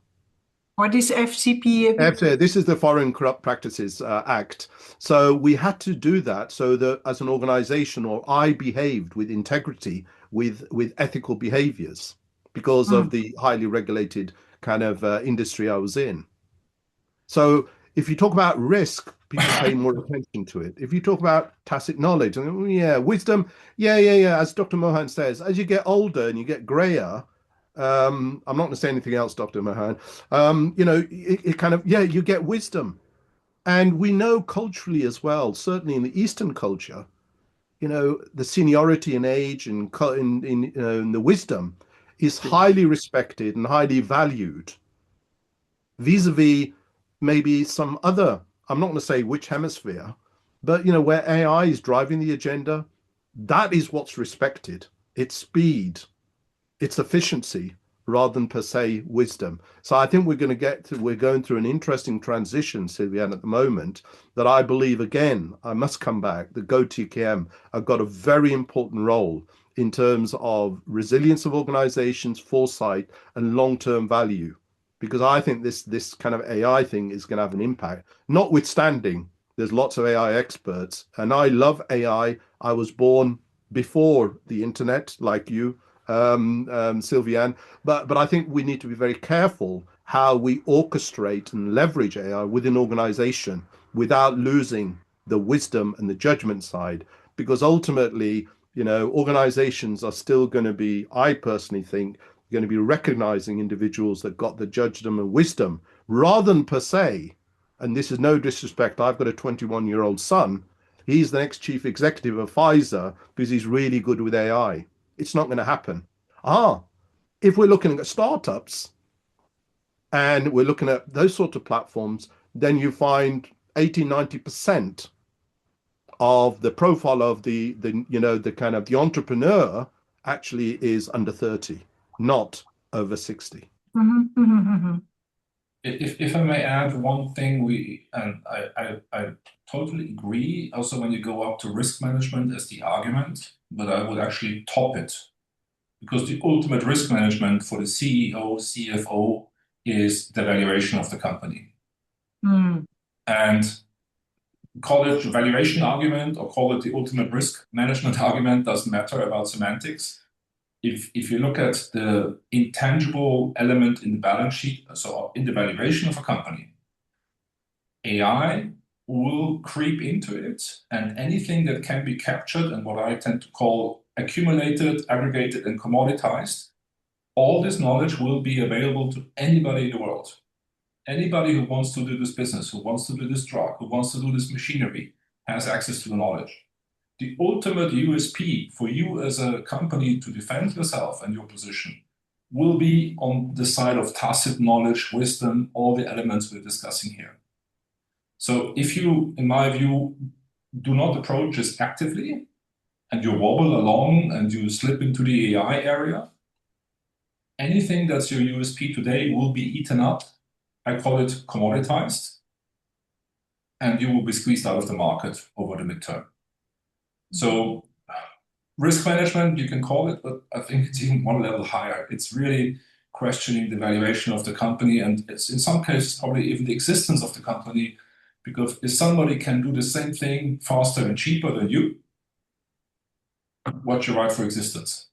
What is FCPA? This is the Foreign Corrupt Practices Act. So we had to do that so that as an organization, or I behaved with integrity, with ethical behaviors, because of the highly regulated kind of industry I was in. So if you talk about risk, people pay more attention to it. If you talk about tacit knowledge, and wisdom, as Dr. Mohan says, as you get older and you get grayer, I'm not going to say anything else, Dr. Mohan. It kind of, you get wisdom. And we know culturally as well, certainly in the Eastern culture, the seniority in age and in the wisdom is highly respected and highly valued vis-a-vis maybe some other, I'm not going to say which hemisphere, but, where AI is driving the agenda, that is what's respected. It's speed. It's efficiency rather than per se wisdom. So I think we're going through an interesting transition, Sylviane, at the moment, that I believe, again, I must come back, the GO-TKM have got a very important role in terms of resilience of organizations, foresight, and long-term value. Because I think this kind of AI thing is going to have an impact, notwithstanding there's lots of AI experts. And I love AI. I was born before the internet, like you, Sylviane, but I think we need to be very careful how we orchestrate and leverage AI within organization without losing the wisdom and the judgment side, because ultimately, organizations are still going to be, I personally think, going to be recognizing individuals that got the judgment and wisdom rather than per se, and this is no disrespect, I've got a 21-year-old son, he's the next chief executive of Pfizer because he's really good with AI. It's not going to happen. If we're looking at startups and we're looking at those sort of platforms, then you find 80-90% of the profile of the kind of the entrepreneur actually is under 30, not over 60. If I may add one thing, I totally agree. Also, when you go up to risk management as the argument, but I would actually top it, because the ultimate risk management for the CEO, CFO is the valuation of the company. And call it valuation argument or call it the ultimate risk management argument, doesn't matter about semantics. If you look at the intangible element in the balance sheet, so in the valuation of a company, AI will creep into it, and anything that can be captured and what I tend to call accumulated, aggregated, and commoditized, all this knowledge will be available to anybody in the world. Anybody who wants to do this business, who wants to do this drug, who wants to do this machinery, has access to the knowledge. The ultimate USP for you as a company to defend yourself and your position will be on the side of tacit knowledge, wisdom, all the elements we're discussing here. So if you, in my view, do not approach this actively, and you wobble along and you slip into the AI area, anything that's your USP today will be eaten up. I call it commoditized, and you will be squeezed out of the market over the midterm. So risk management, you can call it, but I think it's even one level higher. It's really questioning the valuation of the company, and it's in some cases probably even the existence of the company, because if somebody can do the same thing faster and cheaper than you, what's your right for existence?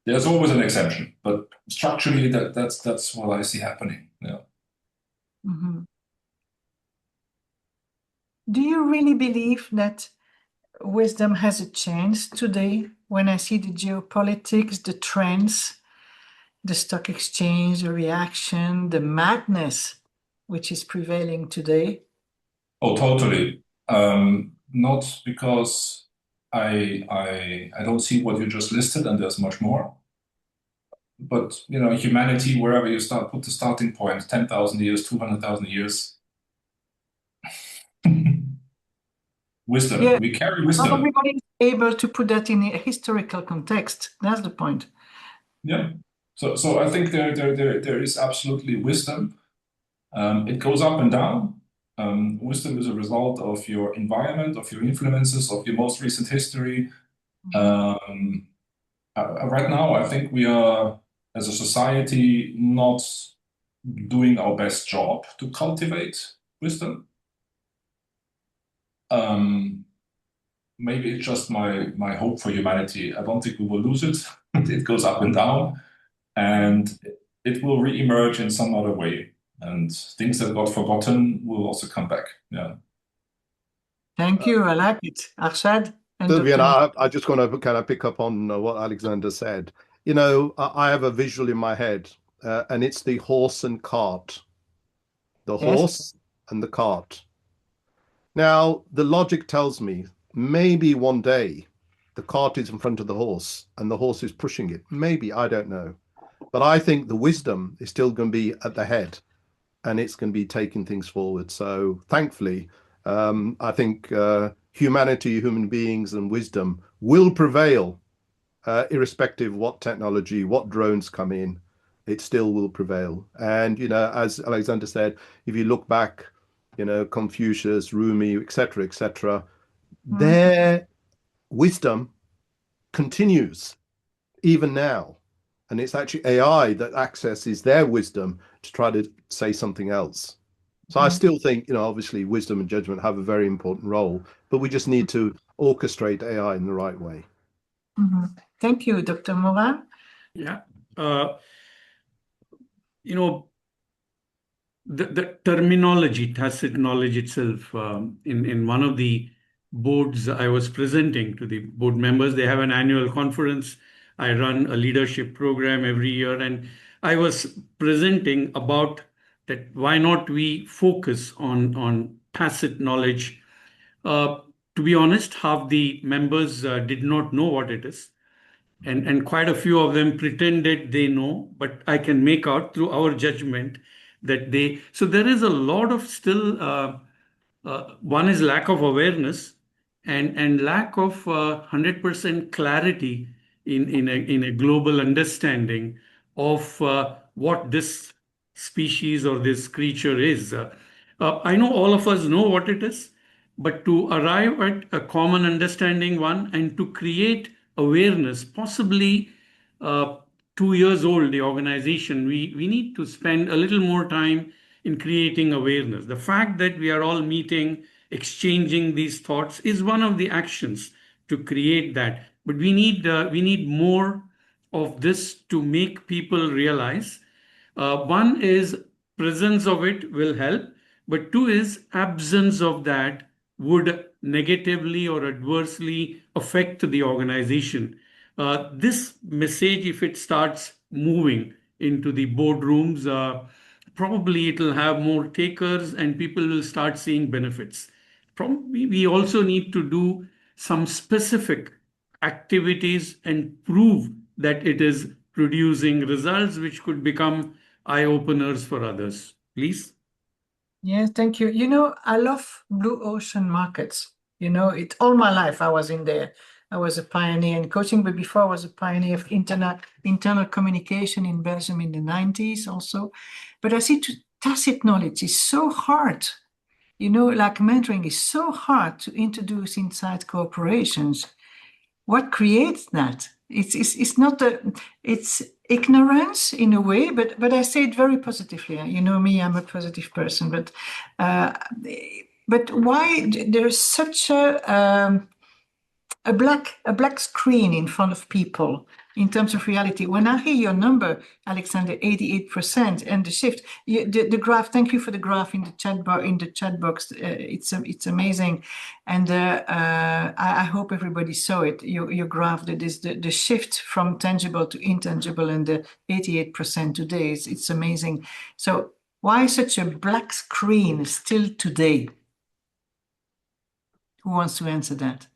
There's always an exception, but structurally that's what I see happening. Do you really believe that wisdom has a chance today? When I see the geopolitics, the trends, the stock exchange, the reaction, the madness which is prevailing today? Oh, totally. Not because I don't see what you just listed, and there's much more. but humanity, wherever you put the starting point, 10,000 years, 200,000 years, wisdom. Yeah. We carry Not wisdom. everybody is able to put that in a historical context. That's the point. Yeah. So I think there is absolutely wisdom. It goes up and down. Wisdom is a result of your environment, of your influences, of your most recent history. Right now, I think we are, as a society, not doing our best job to cultivate wisdom. Maybe it's just my hope for humanity. I don't think we will lose it. It goes up and down, and it will re-emerge in some other way. And things that got forgotten will also come back. Yeah. Thank you. I like it. Arshad? Sylviane, I just want to kind of pick up on what Alexander said. I have a visual in my head, and it's the horse and cart. The horse and the cart. Now, the logic tells me maybe one day the cart is in front of the horse and the horse is pushing it. Maybe, I don't know. But I think the wisdom is still going to be at the head, and it's going to be taking things forward. So thankfully, I think humanity, human beings, and wisdom will prevail, irrespective of what technology, what drones come in. It still will prevail. And, as Alexander said, if you look back, Confucius, Rumi, etc., their wisdom continues even now. And it's actually AI that accesses their wisdom to try to say something else. So I still think, obviously wisdom and judgment have a very important role, but we just need to orchestrate AI in the right way. Thank you, Dr. Mohan. Yeah. The terminology, tacit knowledge itself, in one of the boards I was presenting to the board members, they have an annual conference. I run a leadership program every year, and I was presenting about that why not we focus on tacit knowledge. To be honest, half the members did not know what it is. And quite a few of them pretended they know, but I can make out through our judgment that so there is a lot of still, one is lack of awareness and lack of 100% clarity in a global understanding of what this species or this creature is. I know all of us know what it is, but to arrive at a common understanding, and to create awareness, possibly 2 years old, the organization, we need to spend a little more time in creating awareness. The fact that we are all meeting, exchanging these thoughts is one of the actions to create that. But we need more of this to make people realize. One is presence of it will help, but two is absence of that would negatively or adversely affect the organization. This message, if it starts moving into the boardrooms, probably it will have more takers and people will start seeing benefits. Probably we also need to do some specific activities and prove that it is producing results which could become eye-openers for others. Please. Yes, thank you. I love blue ocean markets. All my life I was in there. I was a pioneer in coaching, but before I was a pioneer of internal communication in Belgium in the 90s also. But I see tacit knowledge is so hard. Like mentoring is so hard to introduce inside corporations. What creates that? It's not it's ignorance in a way, but I say it very positively. You know me, I'm a positive person, but why there's such a black screen in front of people in terms of reality? When I hear your number, Alexander, 88% and the shift, the graph. Thank you for the graph in the chat box. It's amazing, and I hope everybody saw it. Your graph, that is the shift from tangible to intangible, and the 88% today. It's amazing. So why such a black screen still today? Who wants to answer that?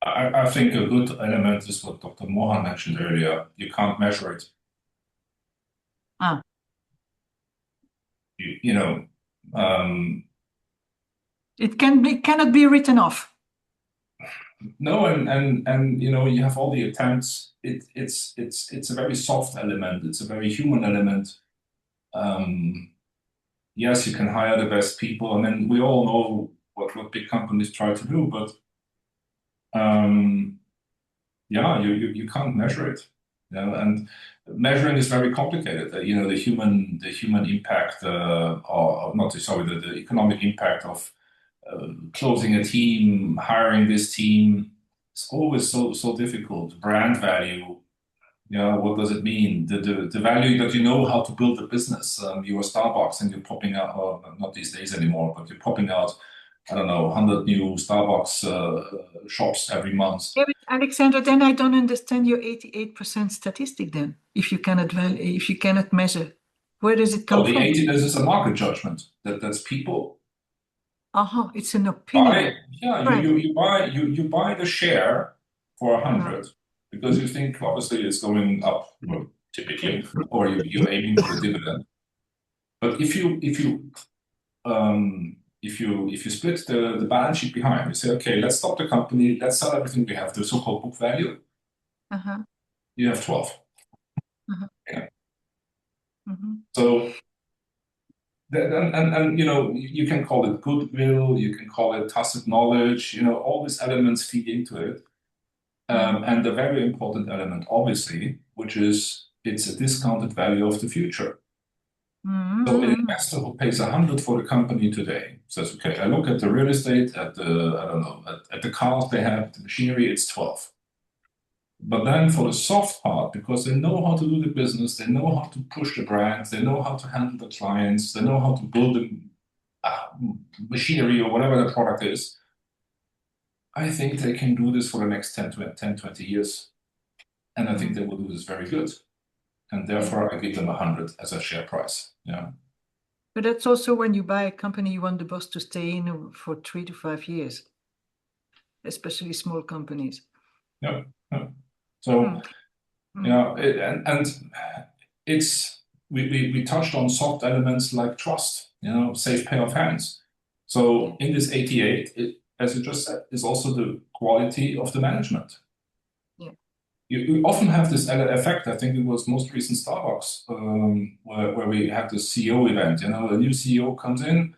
I think a good element is what Dr. Mohan mentioned earlier. You can't measure it. Ah. You know, it cannot be written off. No, and you know, you have all the attempts. It's a very soft element. It's a very human element. Yes, you can hire the best people, and then we all know what big companies try to do, but yeah, you can't measure it. You know, and measuring is very complicated. You know, the human impact, or not, sorry, the economic impact of closing a team, hiring this team. It's always so difficult. Brand value, yeah, what does it mean? The value that you know how to build a business. You're a Starbucks and you're popping out, not these days anymore, but you're popping out, I don't know, 100 new Starbucks shops every month. Yeah, but Alexander, then I don't understand your 88% statistic then, if you cannot measure. Where does it come So the from? 80, this is a market judgment. That's people. It's an opinion. You buy the share for 100 because you think obviously it's going up, well, typically, or you're aiming for a dividend. But if you split the balance sheet behind, you say, okay, let's stop the company, let's sell everything we have, the so-called book value. You have 12. Yeah. So. And you know, you can call it goodwill, you can call it tacit knowledge, you know, all these elements feed into it. And the very important element, obviously, which is it's a discounted value of the future. So an investor who pays 100 for the company today says, okay, I look at the real estate, at the, I don't know, at the cars they have, the machinery, it's 12. But then for the soft part, because they know how to do the business, they know how to push the brands, they know how to handle the clients, they know how to build the machinery or whatever the product is, I think they can do this for the next 10, 20 years. And I think they will do this very good. And therefore, I give them 100 as a share price. Yeah. But that's also when you buy a company, you want the boss to stay in for 3 to 5 years, especially small companies. Yeah. So, yeah, and it's we touched on soft elements like trust, you know, safe pair of hands. So in this 88, as you just said, is also the quality of the management. Yeah. You often have this effect. I think it was most recent Starbucks where we had this CEO event. You know, a new CEO comes in,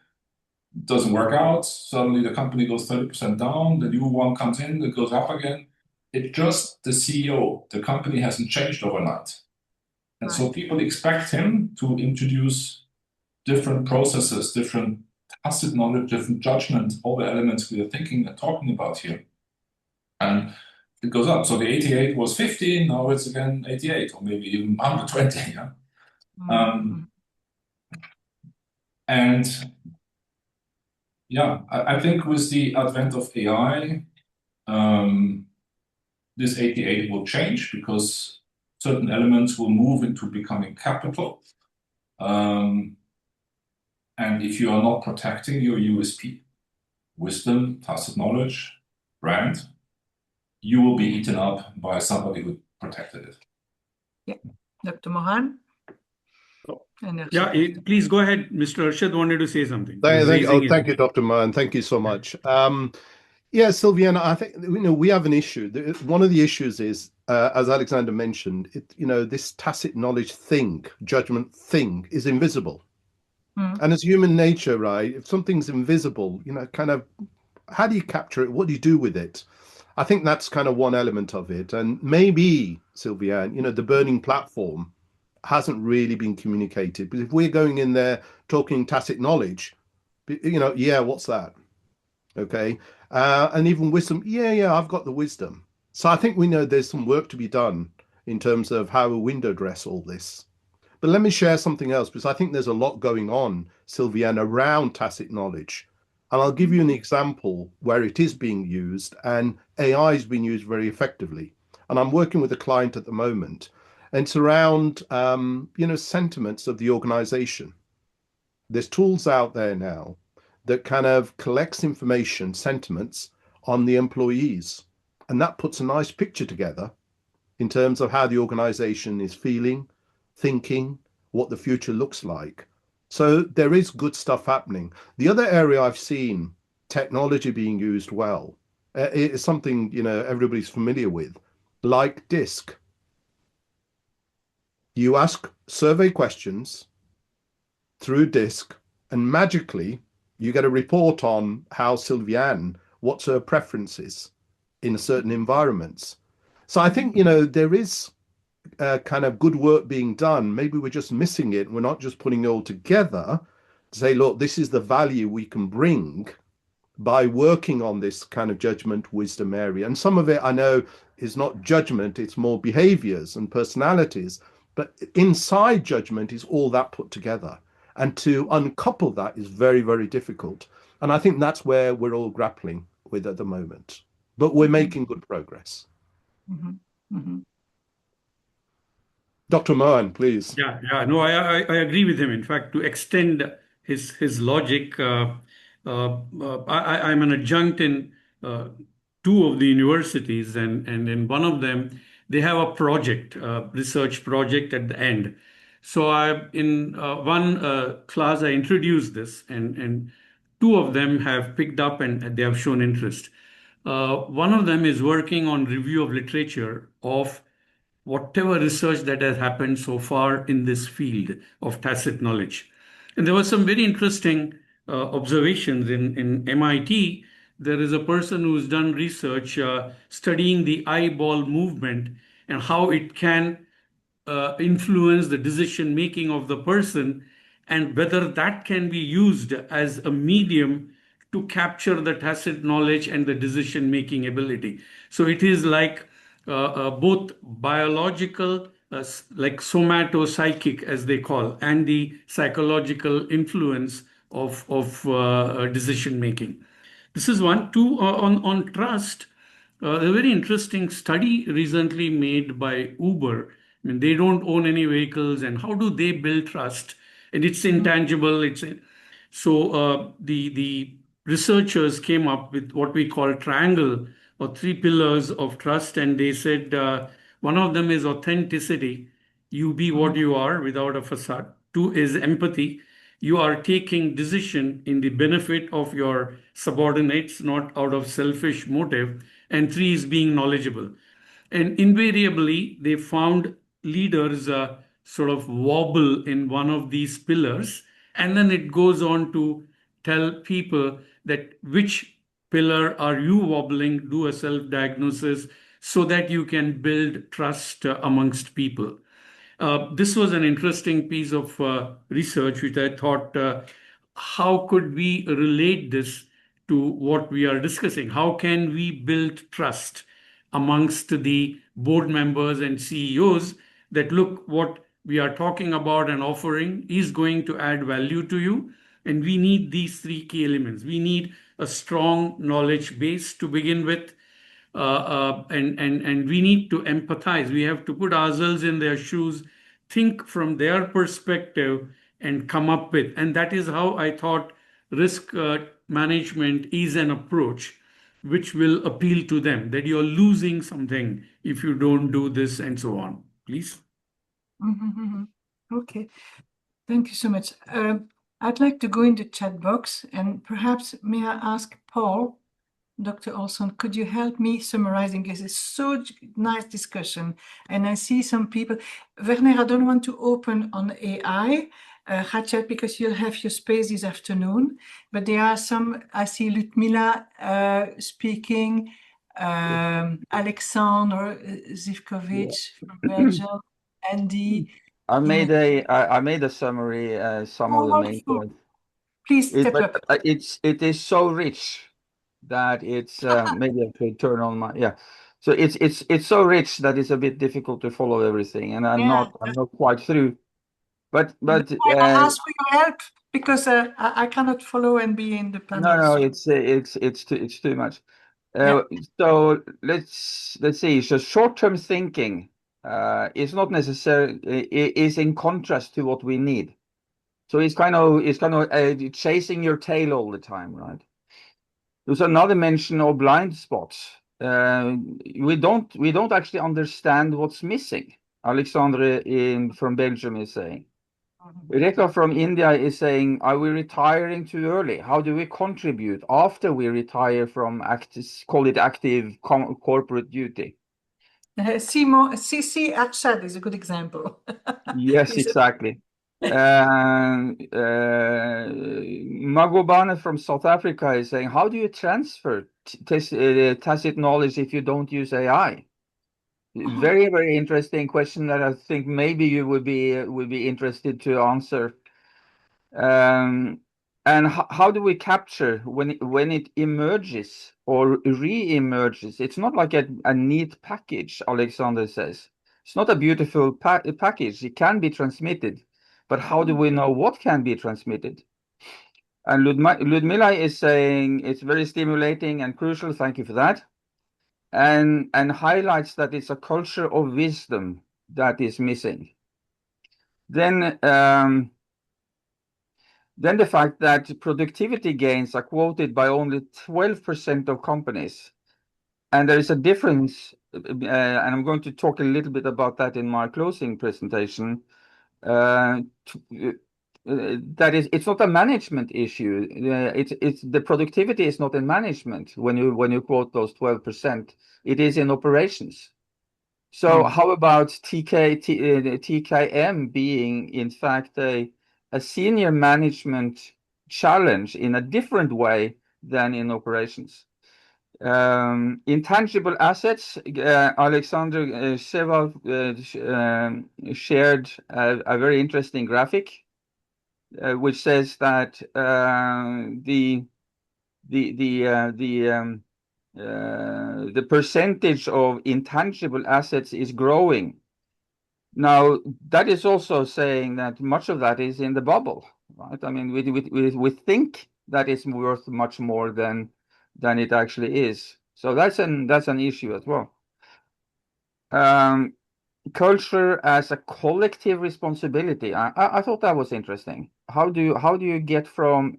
doesn't work out. Suddenly the company goes 30% down. The new one comes in, it goes up again. It's just the CEO. The company hasn't changed overnight. And so people expect him to introduce different processes, different tacit knowledge, different judgment, all the elements we are thinking and talking about here. And it goes up. So the 88 was 15, now it's again 88, or maybe even 120. Yeah? And yeah, I think with the advent of AI, this 88 will change because certain elements will move into becoming capital. And if you are not protecting your USP, wisdom, tacit knowledge, brand, you will be eaten up by somebody who protected it. Yeah. Dr. Mohan? Yeah, please go ahead. Mr. Arshad wanted to say something. Thank you, Dr. Mohan. Thank you so much. Yeah, Sylviane, I think we have an issue. One of the issues is, as Alexander mentioned, this tacit knowledge thing, judgment thing, is invisible. And as human nature, right? If something's invisible, kind of, how do you capture it? What do you do with it? I think that's kind of one element of it. And maybe, Sylviane, the burning platform hasn't really been communicated. But if we're going in there talking tacit knowledge, yeah, what's that? Okay. And even wisdom, yeah, I've got the wisdom. So I think we know there's some work to be done in terms of how we window dress all this. But let me share something else, because I think there's a lot going on, Sylviane, around tacit knowledge. And I'll give you an example where it is being used, and AI is being used very effectively. And I'm working with a client at the moment, and it's around, sentiments of the organization. There's tools out there now that kind of collects information, sentiments on the employees. and that puts a nice picture together in terms of how the organization is feeling, thinking, what the future looks like. So there is good stuff happening. The other area I've seen technology being used well is something, you know, everybody's familiar with, like DISC. You ask survey questions through DISC, and magically you get a report on how Sylviane, what's her preferences in certain environments. So I think, you know, there is kind of good work being done. Maybe we're just missing it. We're not just putting it all together to say, look, this is the value we can bring by working on this kind of judgment wisdom area. And some of it I know is not judgment, it's more behaviors and personalities, but inside judgment is all that put together. And to uncouple that is very, very difficult. And I think that's where we're all grappling with at the moment. But we're making good progress. Mm-hmm. Mm-hmm. Dr. Mohan, please. Yeah, no, I agree with him. In fact, to extend his logic, I'm an adjunct in two of the universities, and in one of them, they have a project, research project at the end. So in one class, I introduced this, and two of them have picked up and they have shown interest. One of them is working on review of literature of whatever research that has happened so far in this field of tacit knowledge. And there were some very interesting observations in MIT. There is a person who's done research studying the eyeball movement and how it can influence the decision making of the person, and whether that can be used as a medium to capture the tacit knowledge and the decision making ability. So it is like both biological, like somatopsychic, as they call, and the psychological influence of decision making. This is one. Two, on trust, a very interesting study recently made by Uber. I mean, they don't own any vehicles, and how do they build trust? And it's intangible. So the researchers came up with what we call triangle or three pillars of trust, and they said one of them is authenticity. You be what you are without a facade. Two is empathy. You are taking decision in the benefit of your subordinates, not out of selfish motive. And three is being knowledgeable. And invariably, they found leaders sort of wobble in one of these pillars. And then it goes on to tell people that which pillar are you wobbling, do a self-diagnosis so that you can build trust amongst people. This was an interesting piece of research, which I thought, how could we relate this to what we are discussing? How can we build trust amongst the board members and CEOs that, look, what we are talking about and offering is going to add value to you? And we need these three key elements. We need a strong knowledge base to begin with. And we need to empathize. We have to put ourselves in their shoes, think from their perspective, and come up with. And that is how I thought risk management is an approach which will appeal to them, that you're losing something if you don't do this, and so on. Please. Mm-hmm. Okay. Thank you so much. I'd like to go in the chat box, and perhaps may I ask Paul, Dr. Olson, could you help me summarizing? This is so nice discussion, and I see some people. Werner, I don't want to open on AI, Hachet, because you'll have your space this afternoon, but there are some, I see Ludmila speaking, Alexander Zivkovic from Belgium, Andy. I made a summary, some of the main points. Please step up. It is so rich that it's maybe I could turn on my So it's so rich that it's a bit difficult to follow everything, and I'm not quite through. But I ask for your help because I cannot follow and be in the panel. No, it's too much. So let's see. So short-term thinking is not necessarily is in contrast to what we need. So it's kind of chasing your tail all the time, right? There's another mention of blind spots. we don't actually understand what's missing. Alexandre from Belgium is saying. Rekha from India is saying, are we retiring too early? How do we contribute after we retire from active corporate duty? CC Arshad is a good example. Yes, exactly. Magobane from South Africa is saying, how do you transfer tacit knowledge if you don't use AI? Very, very interesting question that I think maybe you would be interested to answer. And how do we capture when it emerges or re-emerges? It's not like a neat package, Alexander says. It's not a beautiful package. It can be transmitted, but how do we know what can be transmitted? And Ludmila is saying it's very stimulating and crucial. Thank you for that. And highlights that it's a culture of wisdom that is missing. Then the fact that productivity gains are quoted by only 12% of companies. And there is a difference, and I'm going to talk a little bit about that in my closing presentation. That is, it's not a management issue. It's the productivity is not in management when you quote those 12%. It is in operations. So how about TKM being in fact a senior management challenge in a different way than in operations? Intangible assets, Alexander Szewald shared a very interesting graphic, which says that the percentage of intangible assets is growing. Now, that is also saying that much of that is in the bubble, right? I mean, we think that it's worth much more than it actually is. So that's an issue as well. Culture as a collective responsibility. I thought that was interesting. How do you get from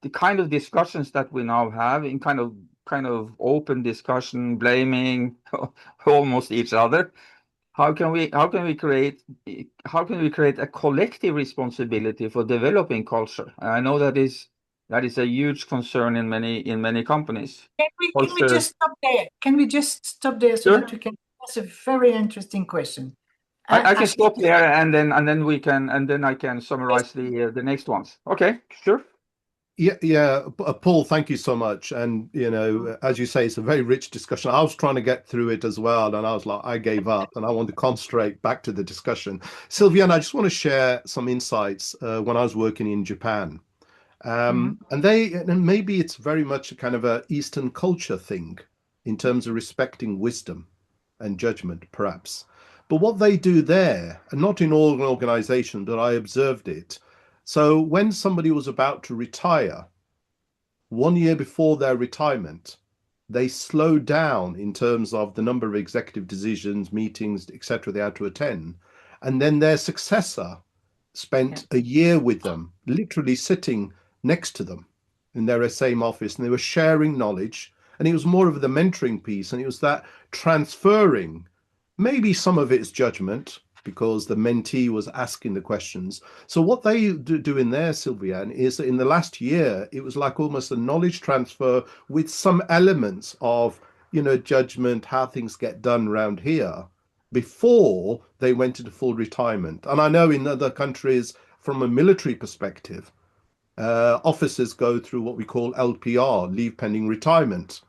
the kind of discussions that we now have in kind of open discussion, blaming almost each other? How can we create a collective responsibility for developing culture? I know that is a huge concern in many companies. Can we just stop there? Can we just stop there so that we can? That's a very interesting question. I can stop there and then I can summarize the next ones. Okay, sure. Yeah, Paul, thank you so much. And, as you say, it's a very rich discussion. I was trying to get through it as well, and I was like, I gave up, and I want to concentrate back to the discussion. Sylviane, I just want to share some insights when I was working in Japan. And maybe it's very much a kind of a Eastern culture thing in terms of respecting wisdom and judgment, perhaps. But what they do there, and not in all organizations, but I observed it. So when somebody was about to retire, 1 year before their retirement, they slowed down in terms of the number of executive decisions, meetings, etc. they had to attend. And then their successor spent a year with them, literally sitting next to them in their same office, and they were sharing knowledge. And it was more of the mentoring piece, and it was that transferring. Maybe some of it's judgment, because the mentee was asking the questions. So what they do in there, Sylviane, is that in the last year, it was like almost a knowledge transfer with some elements of, judgment, how things get done around here before they went into full retirement. And I know in other countries, from a military perspective, officers go through what we call LPR, leave pending retirement.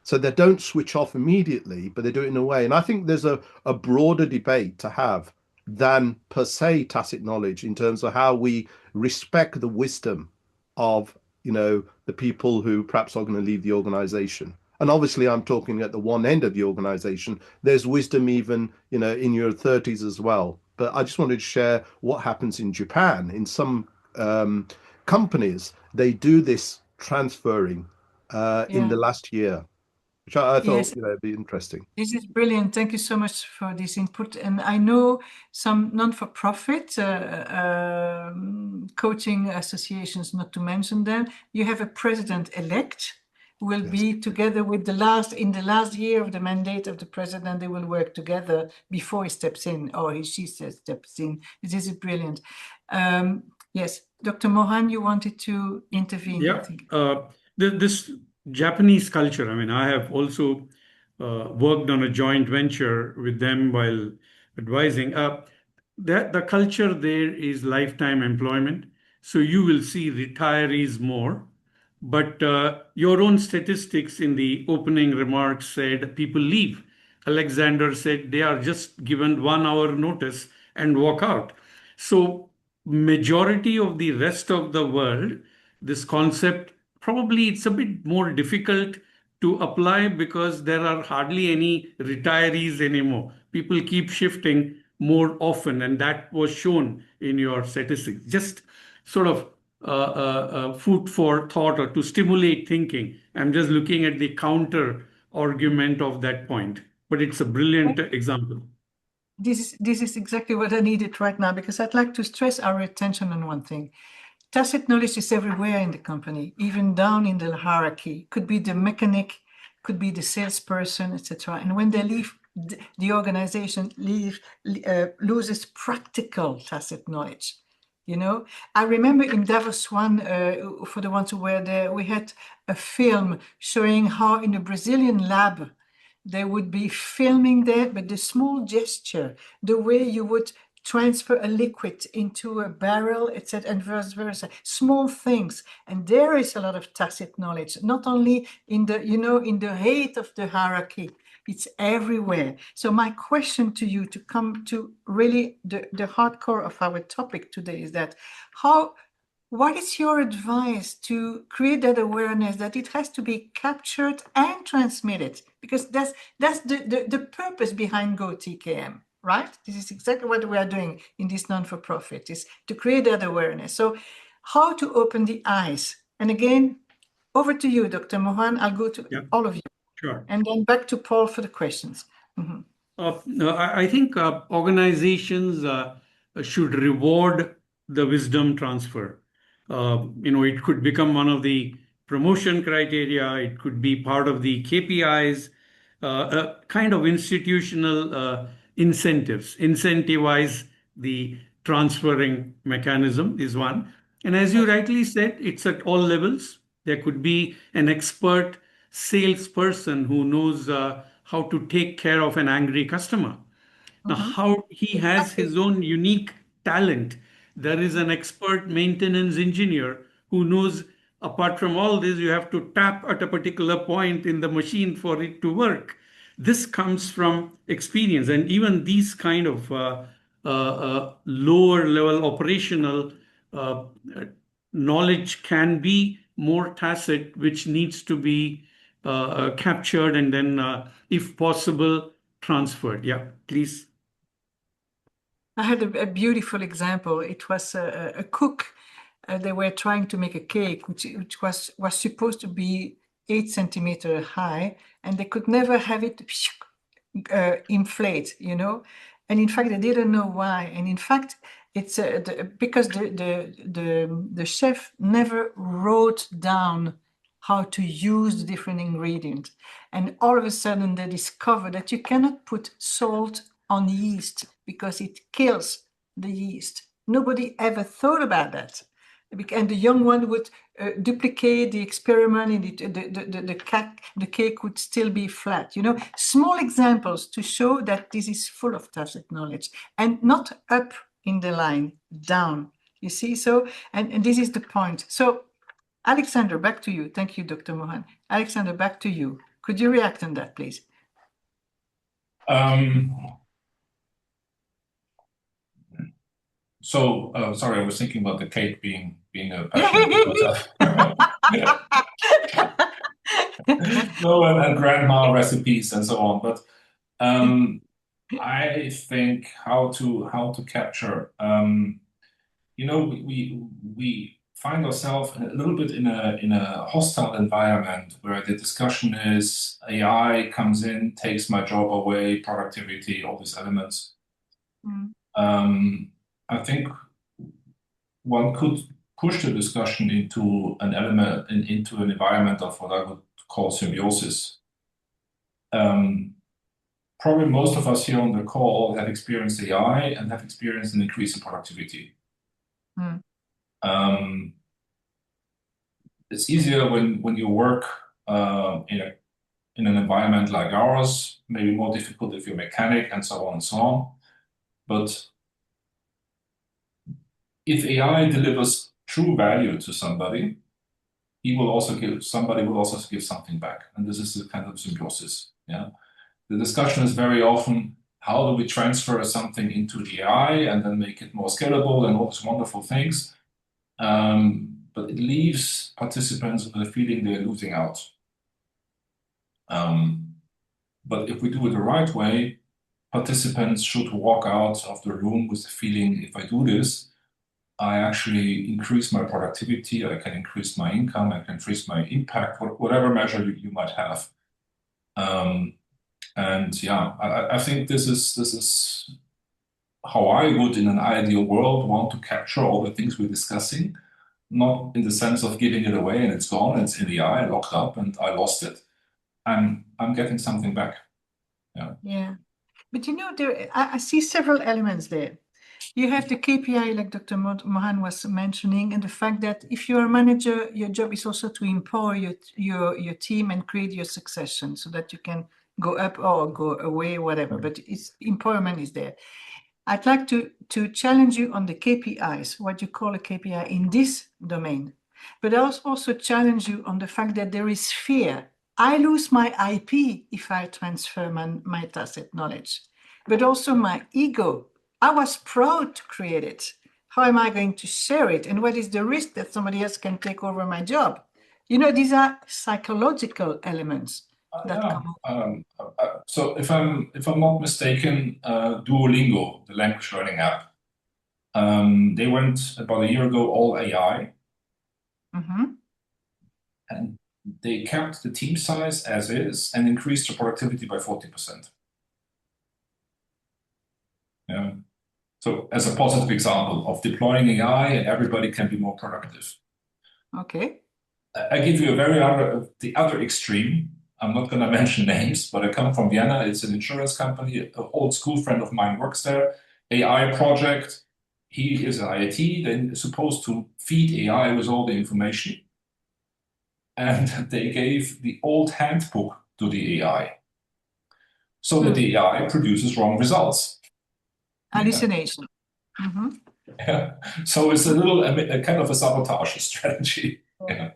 So they don't switch off immediately, but they do it in a way. And I think there's a broader debate to have than per se tacit knowledge in terms of how we respect the wisdom of, the people who perhaps are going to leave the organization. And obviously I'm talking at the one end of the organization. There's wisdom even, in your 30s as well. But I just wanted to share what happens in Japan. In some companies, they do this transferring in the last year, which I thought would be interesting. This is brilliant. Thank you so much for this input. And I know some non-for-profit coaching associations, not to mention them. You have a president-elect will be together with in the last year of the mandate of the president. They will work together before he steps in, or she steps in. This is brilliant. Yes, Dr. Mohan, you wanted to intervene. Yeah, this Japanese culture. I mean, I have also worked on a joint venture with them while advising. The culture there is lifetime employment. So you will see retirees more. But your own statistics in the opening remarks said people leave. Alexander said they are just given 1 hour notice and walk out. So majority of the rest of the world, this concept, probably it's a bit more difficult to apply because there are hardly any retirees anymore. People keep shifting more often, and that was shown in your statistics. Just sort of food for thought or to stimulate thinking. I'm just looking at the counter argument of that point, but it's a brilliant example. This is exactly what I needed right now, because I'd like to stress our attention on one thing. Tacit knowledge is everywhere in the company, even down in the hierarchy. Could be the mechanic, could be the salesperson, etc. And when they leave, the organization loses practical tacit knowledge. You know, I remember in Davos 1, for the ones who were there, we had a film showing how in a Brazilian lab, they would be filming there, but the small gesture, the way you would transfer a liquid into a barrel, etc., and vice versa, small things. And there is a lot of tacit knowledge, not only in the, in the height of the hierarchy, it's everywhere. So my question to you, to come to really the hardcore of our topic today, is that what is your advice to create that awareness that it has to be captured and transmitted? Because that's the purpose behind GO-TKM, right? This is exactly what we are doing in this non-for-profit, is to create that awareness. So how to open the eyes? And again, over to you, Dr. Mohan. I'll go to all of you. Sure. And then back to Paul for the questions. I think organizations should reward the wisdom transfer. It could become one of the promotion criteria. It could be part of the KPIs, a kind of institutional incentives. Incentivize the transferring mechanism is one. And as you rightly said, it's at all levels. There could be an expert salesperson who knows how to take care of an angry customer. Now, how he has his own unique talent. There is an expert maintenance engineer who knows, apart from all this, you have to tap at a particular point in the machine for it to work. This comes from experience, and even these kind of lower level operational knowledge can be more tacit, which needs to be captured and then, if possible, transferred. Yeah, please. I had a beautiful example. It was a cook. They were trying to make a cake, which was supposed to be 8 centimeters high, and they could never have it inflate, And in fact, they didn't know why. And in fact, it's because the chef never wrote down how to use the different ingredients. And all of a sudden, they discovered that you cannot put salt on yeast because it kills the yeast. Nobody ever thought about that. And the young one would duplicate the experiment, and the cake would still be flat. Small examples to show that this is full of tacit knowledge, and not up in the line, down. You see, so, and this is the point. So, Alexander, back to you. Thank you, Dr. Mohan. Alexander, back to you. Could you react on that, please? Sorry, I was thinking about the cake being a passion. No, and grandma recipes and so on. But I think how to capture. We find ourselves a little bit in a hostile environment where the discussion is AI comes in, takes my job away, productivity, all these elements. I think one could push the discussion into an environment of what I would call symbiosis. Probably most of us here on the call have experienced AI and have experienced an increase in productivity. It's easier when you work in an environment like ours, maybe more difficult if you're a mechanic and so on and so on. But if AI delivers true value to somebody, somebody will also give something back. And this is the kind of symbiosis. Yeah. The discussion is very often, how do we transfer something into the AI and then make it more scalable and all these wonderful things? But it leaves participants with a feeling they're losing out. But if we do it the right way, participants should walk out of the room with the feeling, if I do this, I actually increase my productivity, I can increase my income, I can increase my impact, whatever measure you might have. And yeah, I think this is how I would, in an ideal world, want to capture all the things we're discussing, not in the sense of giving it away and it's gone, it's in the eye, locked up, and I lost it. I'm getting something back. Yeah. Yeah. But you know, I see several elements there. You have the KPI, like Dr. Mohan was mentioning, and the fact that if you're a manager, your job is also to empower your team and create your succession so that you can go up or go away, whatever. But empowerment is there. I'd like to challenge you on the KPIs, what you call a KPI in this domain. But I also challenge you on the fact that there is fear. I lose my IP if I transfer my tacit knowledge, but also my ego. I was proud to create it. How am I going to share it? And what is the risk that somebody else can take over my job? You know, these are psychological elements that come up. So if I'm not mistaken, Duolingo, the language learning app, they went about a year ago all AI. And they kept the team size as is and increased the productivity by 40%. Yeah. So as a positive example of deploying AI and everybody can be more productive. Okay. I give you the other extreme. I'm not going to mention names, but I come from Vienna. It's an insurance company. An old school friend of mine works there. AI project. He is an IIT, then supposed to feed AI with all the information. And they gave the old handbook to the AI so that the AI produces wrong results. Hallucination. Yeah. So it's a kind of a sabotage strategy. Yeah.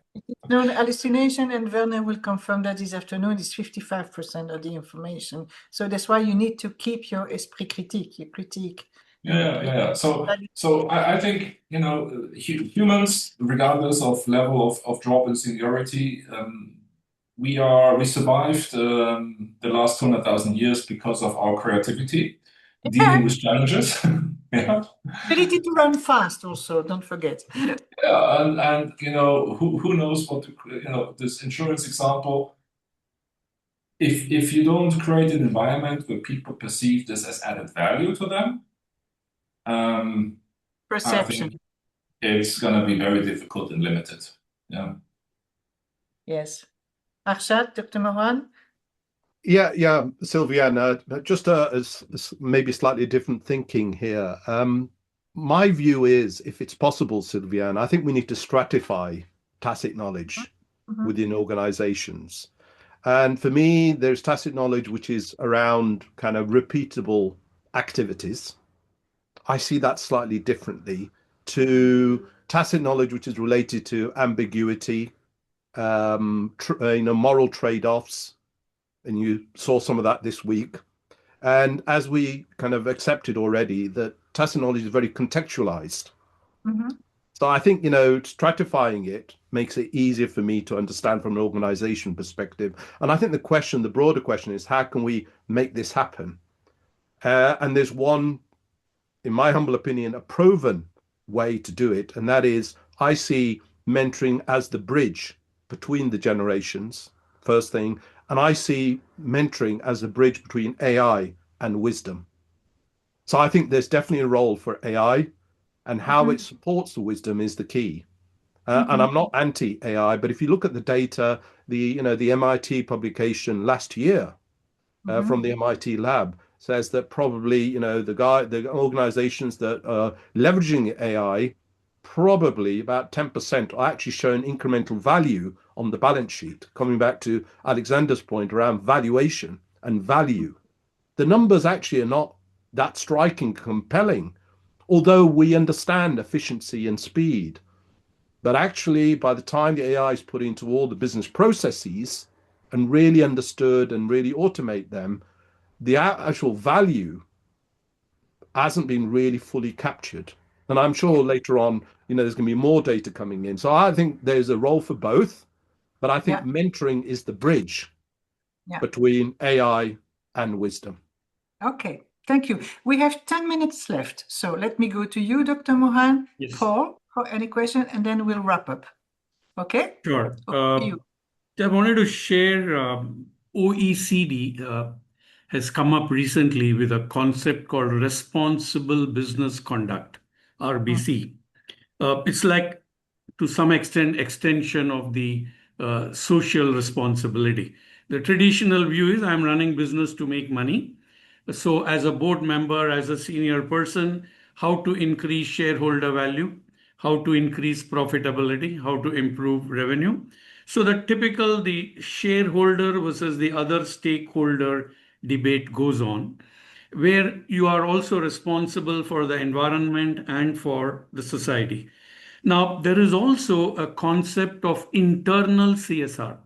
No, the hallucination, and Werner will confirm that this afternoon, is 55% of the information. So that's why you need to keep your esprit critique, your critique. Yeah. So I think, you know, humans, regardless of level of job and seniority, we survived the last 200,000 years because of our creativity, dealing with challenges. Yeah. Ability to run fast also, don't forget. Yeah, and you know, who knows what this insurance example, if you don't create an environment where people perceive this as added value to them, Perception. I think it's going to be very difficult and limited. Yeah. Yes. Arshad, Dr. Mohan? Yeah, Sylviane, just maybe slightly different thinking here. My view is, if it's possible, Sylviane, I think we need to stratify tacit knowledge within organizations. And for me, there's tacit knowledge, which is around kind of repeatable activities. I see that slightly differently to tacit knowledge, which is related to ambiguity, moral trade-offs. And you saw some of that this week. And as we kind of accepted already, that tacit knowledge is very contextualized. So I think, stratifying it makes it easier for me to understand from an organization perspective. And I think the broader question is, how can we make this happen? And there's one, in my humble opinion, a proven way to do it. And that is, I see mentoring as the bridge between the generations, first thing. And I see mentoring as a bridge between AI and wisdom. So I think there's definitely a role for AI, and how it supports the wisdom is the key. And I'm not anti-AI, but if you look at the data, the MIT publication last year from the MIT lab says that probably the organizations that are leveraging AI, probably about 10% are actually showing incremental value on the balance sheet. Coming back to Alexander's point around valuation and value, the numbers actually are not that striking, compelling, although we understand efficiency and speed. But actually, by the time the AI is put into all the business processes and really understood and really automate them, the actual value hasn't been really fully captured. And I'm sure later on, there's going to be more data coming in. So I think there's a role for both, but I think mentoring is the bridge between AI and wisdom. Okay, thank you. We have 10 minutes left. So let me go to you, Dr. Mohan. Yes. Paul, for any question, and then we'll wrap up. Okay? Sure. You. I wanted to share OECD has come up recently with a concept called responsible business conduct, RBC. It's like, to some extent, extension of the social responsibility. The traditional view is I'm running business to make money. So as a board member, as a senior person, how to increase shareholder value, how to increase profitability, how to improve revenue. So the shareholder versus the other stakeholder debate goes on, where you are also responsible for the environment and for the society. Now, there is also a concept of internal CSR.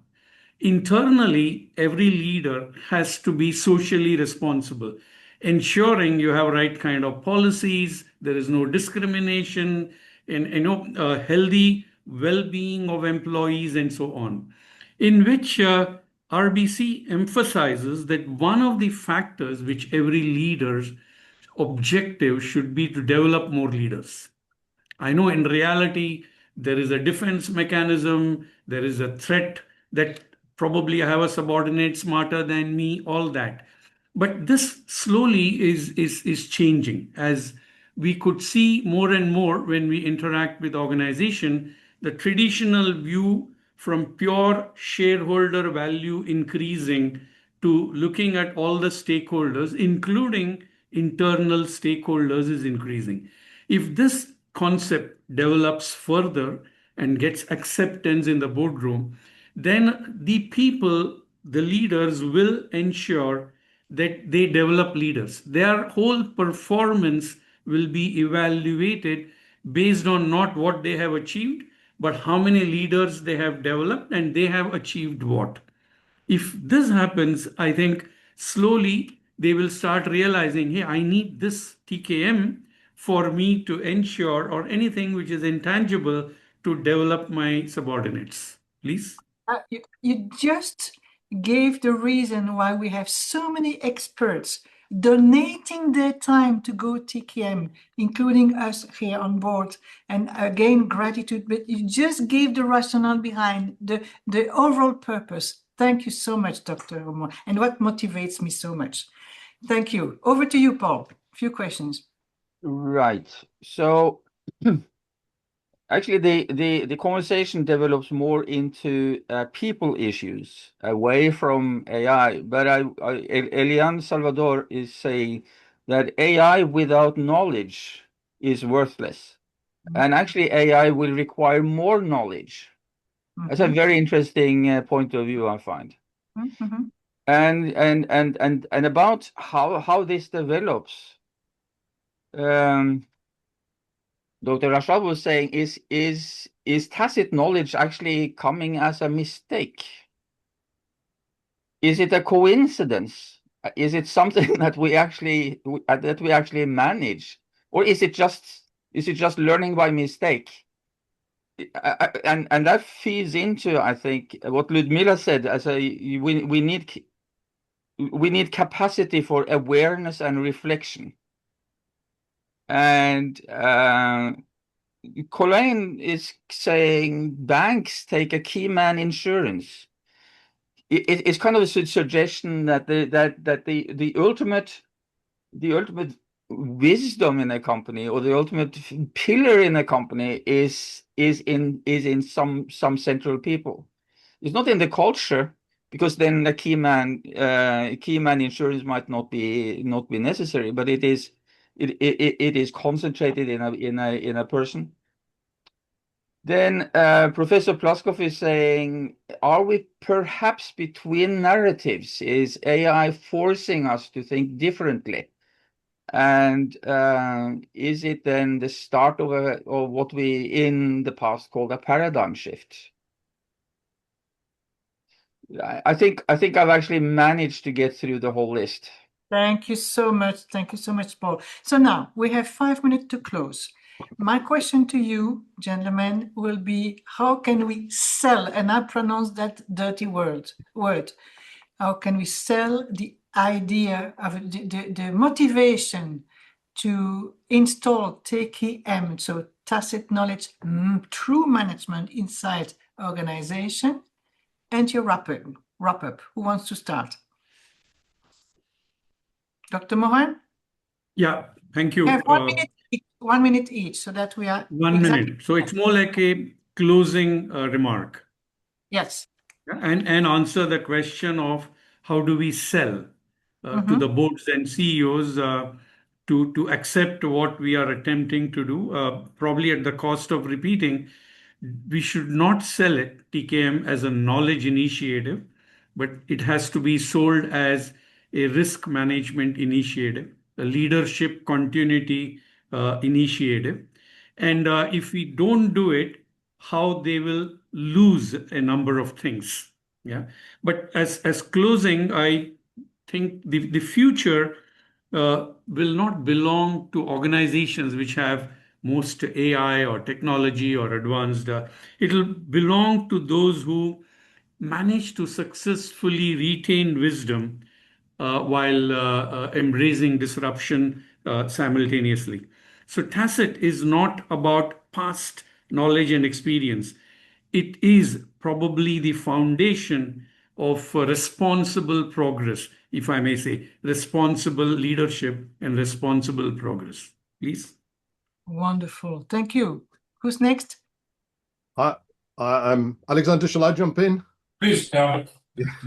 Internally, every leader has to be socially responsible, ensuring you have right kind of policies, there is no discrimination, and healthy well-being of employees and so on, in which RBC emphasizes that one of the factors which every leader's objective should be to develop more leaders. I know in reality, there is a defense mechanism, there is a threat that probably I have a subordinate smarter than me, all that. But this slowly is changing, as we could see more and more when we interact with organization. The traditional view from pure shareholder value increasing to looking at all the stakeholders, including internal stakeholders, is increasing. If this concept develops further and gets acceptance in the boardroom, then the people, the leaders, will ensure that they develop leaders. Their whole performance will be evaluated based on not what they have achieved, but how many leaders they have developed and they have achieved what. If this happens, I think slowly they will start realizing, hey, I need this TKM for me to ensure, or anything which is intangible, to develop my subordinates. Please. You just gave the reason why we have so many experts donating their time to GO-TKM, including us here on board. And again, gratitude, but you just gave the rationale behind the overall purpose. Thank you so much, Dr. Omar, and what motivates me so much. Thank you. Over to you, Paul. A few questions. Right. So actually, the conversation develops more into people issues away from AI. But Elian Salvador is saying that AI without knowledge is worthless. And actually, AI will require more knowledge. That's a very interesting point of view, I find. And about how this develops. Dr. Arshad was saying, is tacit knowledge actually coming as a mistake? Is it a coincidence? Is it something that we actually manage, or is it just learning by mistake? And that feeds into, I think, what Ludmila said. As we need capacity for awareness and reflection. And Colleen is saying banks take a key man insurance. It's kind of a suggestion that the ultimate wisdom in a company, or the ultimate pillar in a company, is in some central people. It's not in the culture, because then the key man insurance might not be necessary, but it is concentrated in a person. Then Professor Plaskov is saying, are we perhaps between narratives? Is AI forcing us to think differently? And is it then the start of what we in the past called a paradigm shift? I think I've actually managed to get through the whole list. Thank you so much. Thank you so much, Paul. So now we have 5 minutes to close. My question to you, gentlemen, will be, how can we sell, and I pronounce that dirty word, how can we sell the idea of the motivation to install TKM, so tacit knowledge, true management inside organization? And your wrap up. Who wants to start? Dr. Mohan? Yeah, thank you. We have 1 minute each, so that we are 1 minute. So it's more like a closing remark. Yes. And answer the question of how do we sell to the boards and CEOs to accept what we are attempting to do, probably at the cost of repeating. We should not sell it, TKM, as a knowledge initiative, but it has to be sold as a risk management initiative, a leadership continuity initiative. And if we don't do it, how they will lose a number of things. Yeah. But as closing, I think the future will not belong to organizations which have most AI or technology or advanced. It will belong to those who manage to successfully retain wisdom while embracing disruption simultaneously. So tacit is not about past knowledge and experience. It is probably the foundation of responsible progress, if I may say, responsible leadership and responsible progress. Please. Wonderful. Thank you. Who's next? I'm Alexander. Shall I jump in? Please, yeah.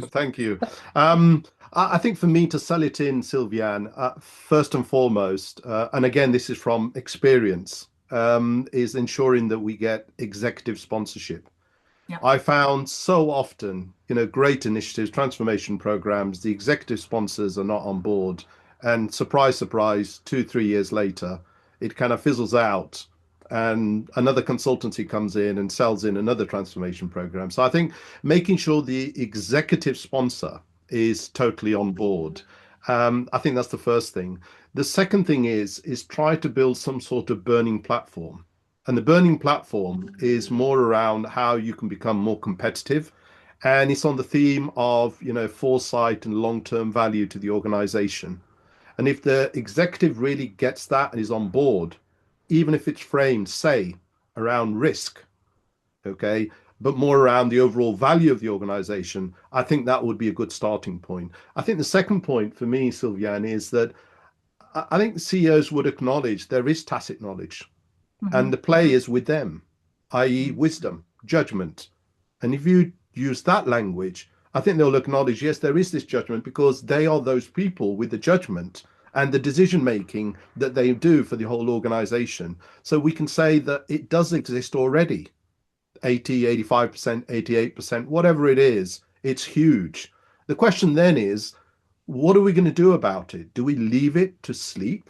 Thank you. I think for me to sell it in, Sylviane, first and foremost, and again, this is from experience, is ensuring that we get executive sponsorship. Yeah. I found so often, great initiatives, transformation programs, the executive sponsors are not on board. And surprise, surprise, 2-3 years later, it kind of fizzles out. And another consultancy comes in and sells in another transformation program. So I think making sure the executive sponsor is totally on board. I think that's the first thing. The second thing is try to build some sort of burning platform. And the burning platform is more around how you can become more competitive. And it's on the theme of, foresight and long-term value to the organization. And if the executive really gets that and is on board, even if it's framed, say, around risk, okay, but more around the overall value of the organization, I think that would be a good starting point. I think the second point for me, Sylviane, is that I think CEOs would acknowledge there is tacit knowledge. And the play is with them, i.e. wisdom, judgment. And if you use that language, I think they'll acknowledge, yes, there is this judgment because they are those people with the judgment and the decision making that they do for the whole organization. So we can say that it does exist already. 80, 85%, 88%, whatever it is, it's huge. The question then is, what are we going to do about it? Do we leave it to sleep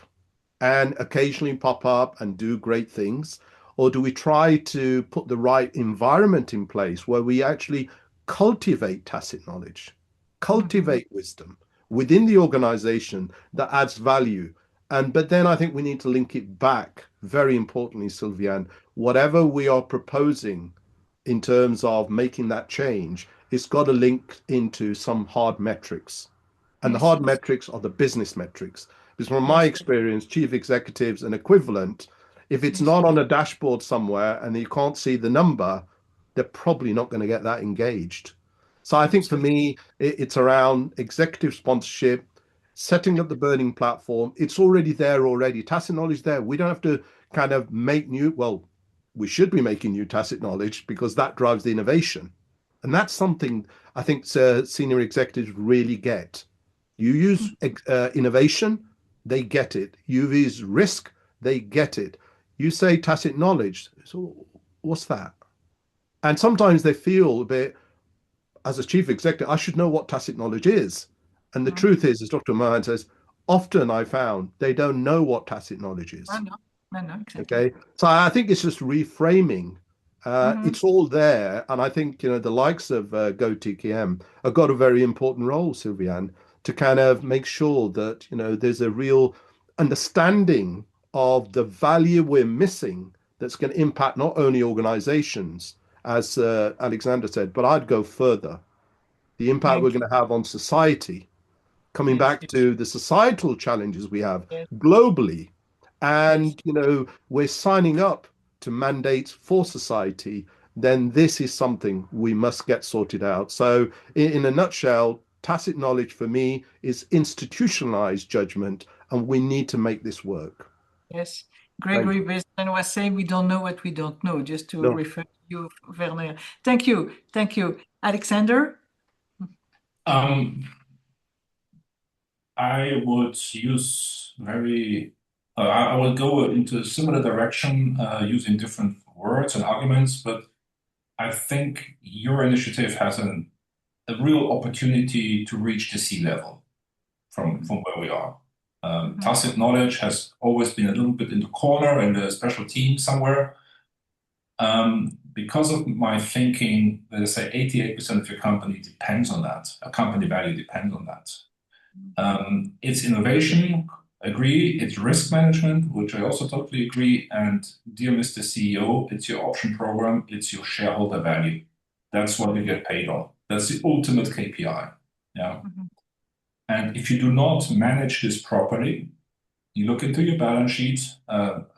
and occasionally pop up and do great things? Or do we try to put the right environment in place where we actually cultivate tacit knowledge, cultivate wisdom within the organization that adds value? But then I think we need to link it back, very importantly, Sylviane, whatever we are proposing in terms of making that change, it's got to link into some hard metrics. And the hard metrics are the business metrics. Because from my experience, chief executives and equivalent, if it's not on a dashboard somewhere and you can't see the number, they're probably not going to get that engaged. So I think for me, it's around executive sponsorship, setting up the burning platform. It's already there already. Tacit knowledge there. We don't have to kind of make new, well, we should be making new tacit knowledge because that drives the innovation. And that's something I think senior executives really get. You use innovation, they get it. You use risk, they get it. You say tacit knowledge, so what's that? And sometimes they feel a bit, as a chief executive, I should know what tacit knowledge is. And the truth is, as Dr. Mohan says, often I found they don't know what tacit knowledge is. I know, exactly. Okay, so I think it's just reframing. It's all there, and I think the likes of GO-TKM have got a very important role, Sylviane, to kind of make sure that there's a real understanding of the value we're missing that's going to impact not only organizations, as Alexander said, but I'd go further. The impact we're going to have on society, coming back to the societal challenges we have globally. And, we're signing up to mandates for society, then this is something we must get sorted out. So in a nutshell, tacit knowledge for me is institutionalized judgment, and we need to make this work. Yes. Gregory Wisden was saying we don't know what we don't know, just to refer to you, Werner. Thank you. Thank you. Alexander? I would use I will go into a similar direction using different words and arguments, but I think your initiative has a real opportunity to reach the C-level from where we are. Tacit knowledge has always been a little bit in the corner in the special team somewhere. Because of my thinking, let's say 88% of your company depends on that. A company value depends on that. It's innovation, agree. It's risk management, which I also totally agree. And dear Mr. CEO, it's your option program. It's your shareholder value. That's what you get paid on. That's the ultimate KPI. Yeah. And if you do not manage this properly, you look into your balance sheet.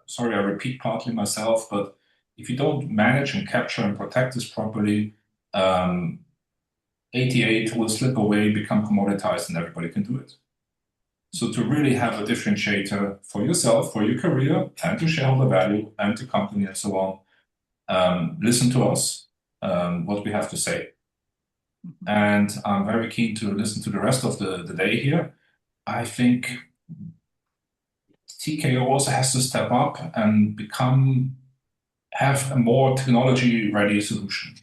Sorry, I repeat partly myself, but if you don't manage and capture and protect this properly, 88 will slip away, become commoditized, and everybody can do it. So to really have a differentiator for yourself, for your career, and to shareholder value, and to company, and so on, listen to us, what we have to say. And I'm very keen to listen to the rest of the day here. I think TKO also has to step up and have a more technology-ready solution.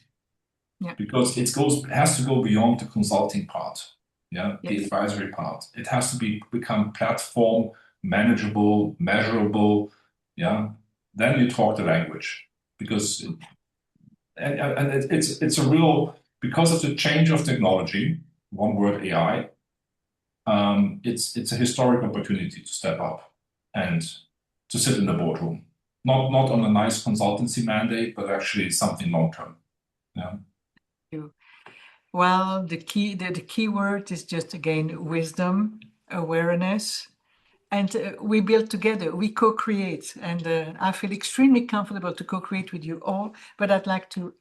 Yeah. Because it has to go beyond the consulting part, the advisory part. It has to become platform, manageable, measurable. Then you talk the language, because it's a real, because of the change of technology. One word, AI. It's a historic opportunity to step up and to sit in the boardroom, not on a nice consultancy mandate, but actually something long term. Yeah. Well, the key word is just, again, wisdom, awareness, and we build together, we co-create, and I feel extremely comfortable to co-create with you all, but I'd like to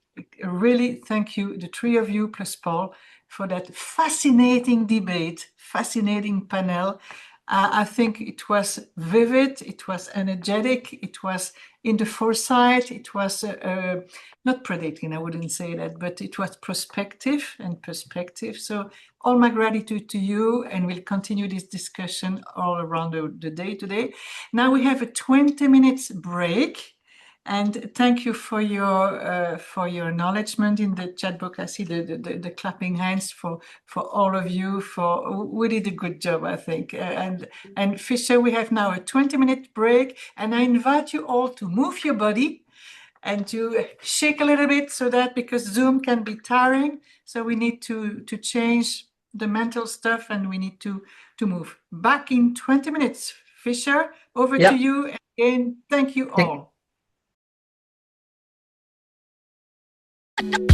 really thank you, the three of you plus Paul, for that fascinating debate, fascinating panel. I think it was vivid, it was energetic, it was in the foresight, it was not predicting, I wouldn't say that, but it was prospective and perspective. So all my gratitude to you, and we'll continue this discussion all around the day today. Now we have a 20 minutes break. And thank you for your acknowledgement in the chat box. I see the clapping hands for all of you. We did a good job, I think. And Fisher, we have now a 20-minute break, and I invite you all to move your body and to shake a little bit, so that, because Zoom can be tiring, so we need to change the mental stuff, and we need to move. Back in 20 minutes. Fisher, over to you. Again, thank you all. Thank you.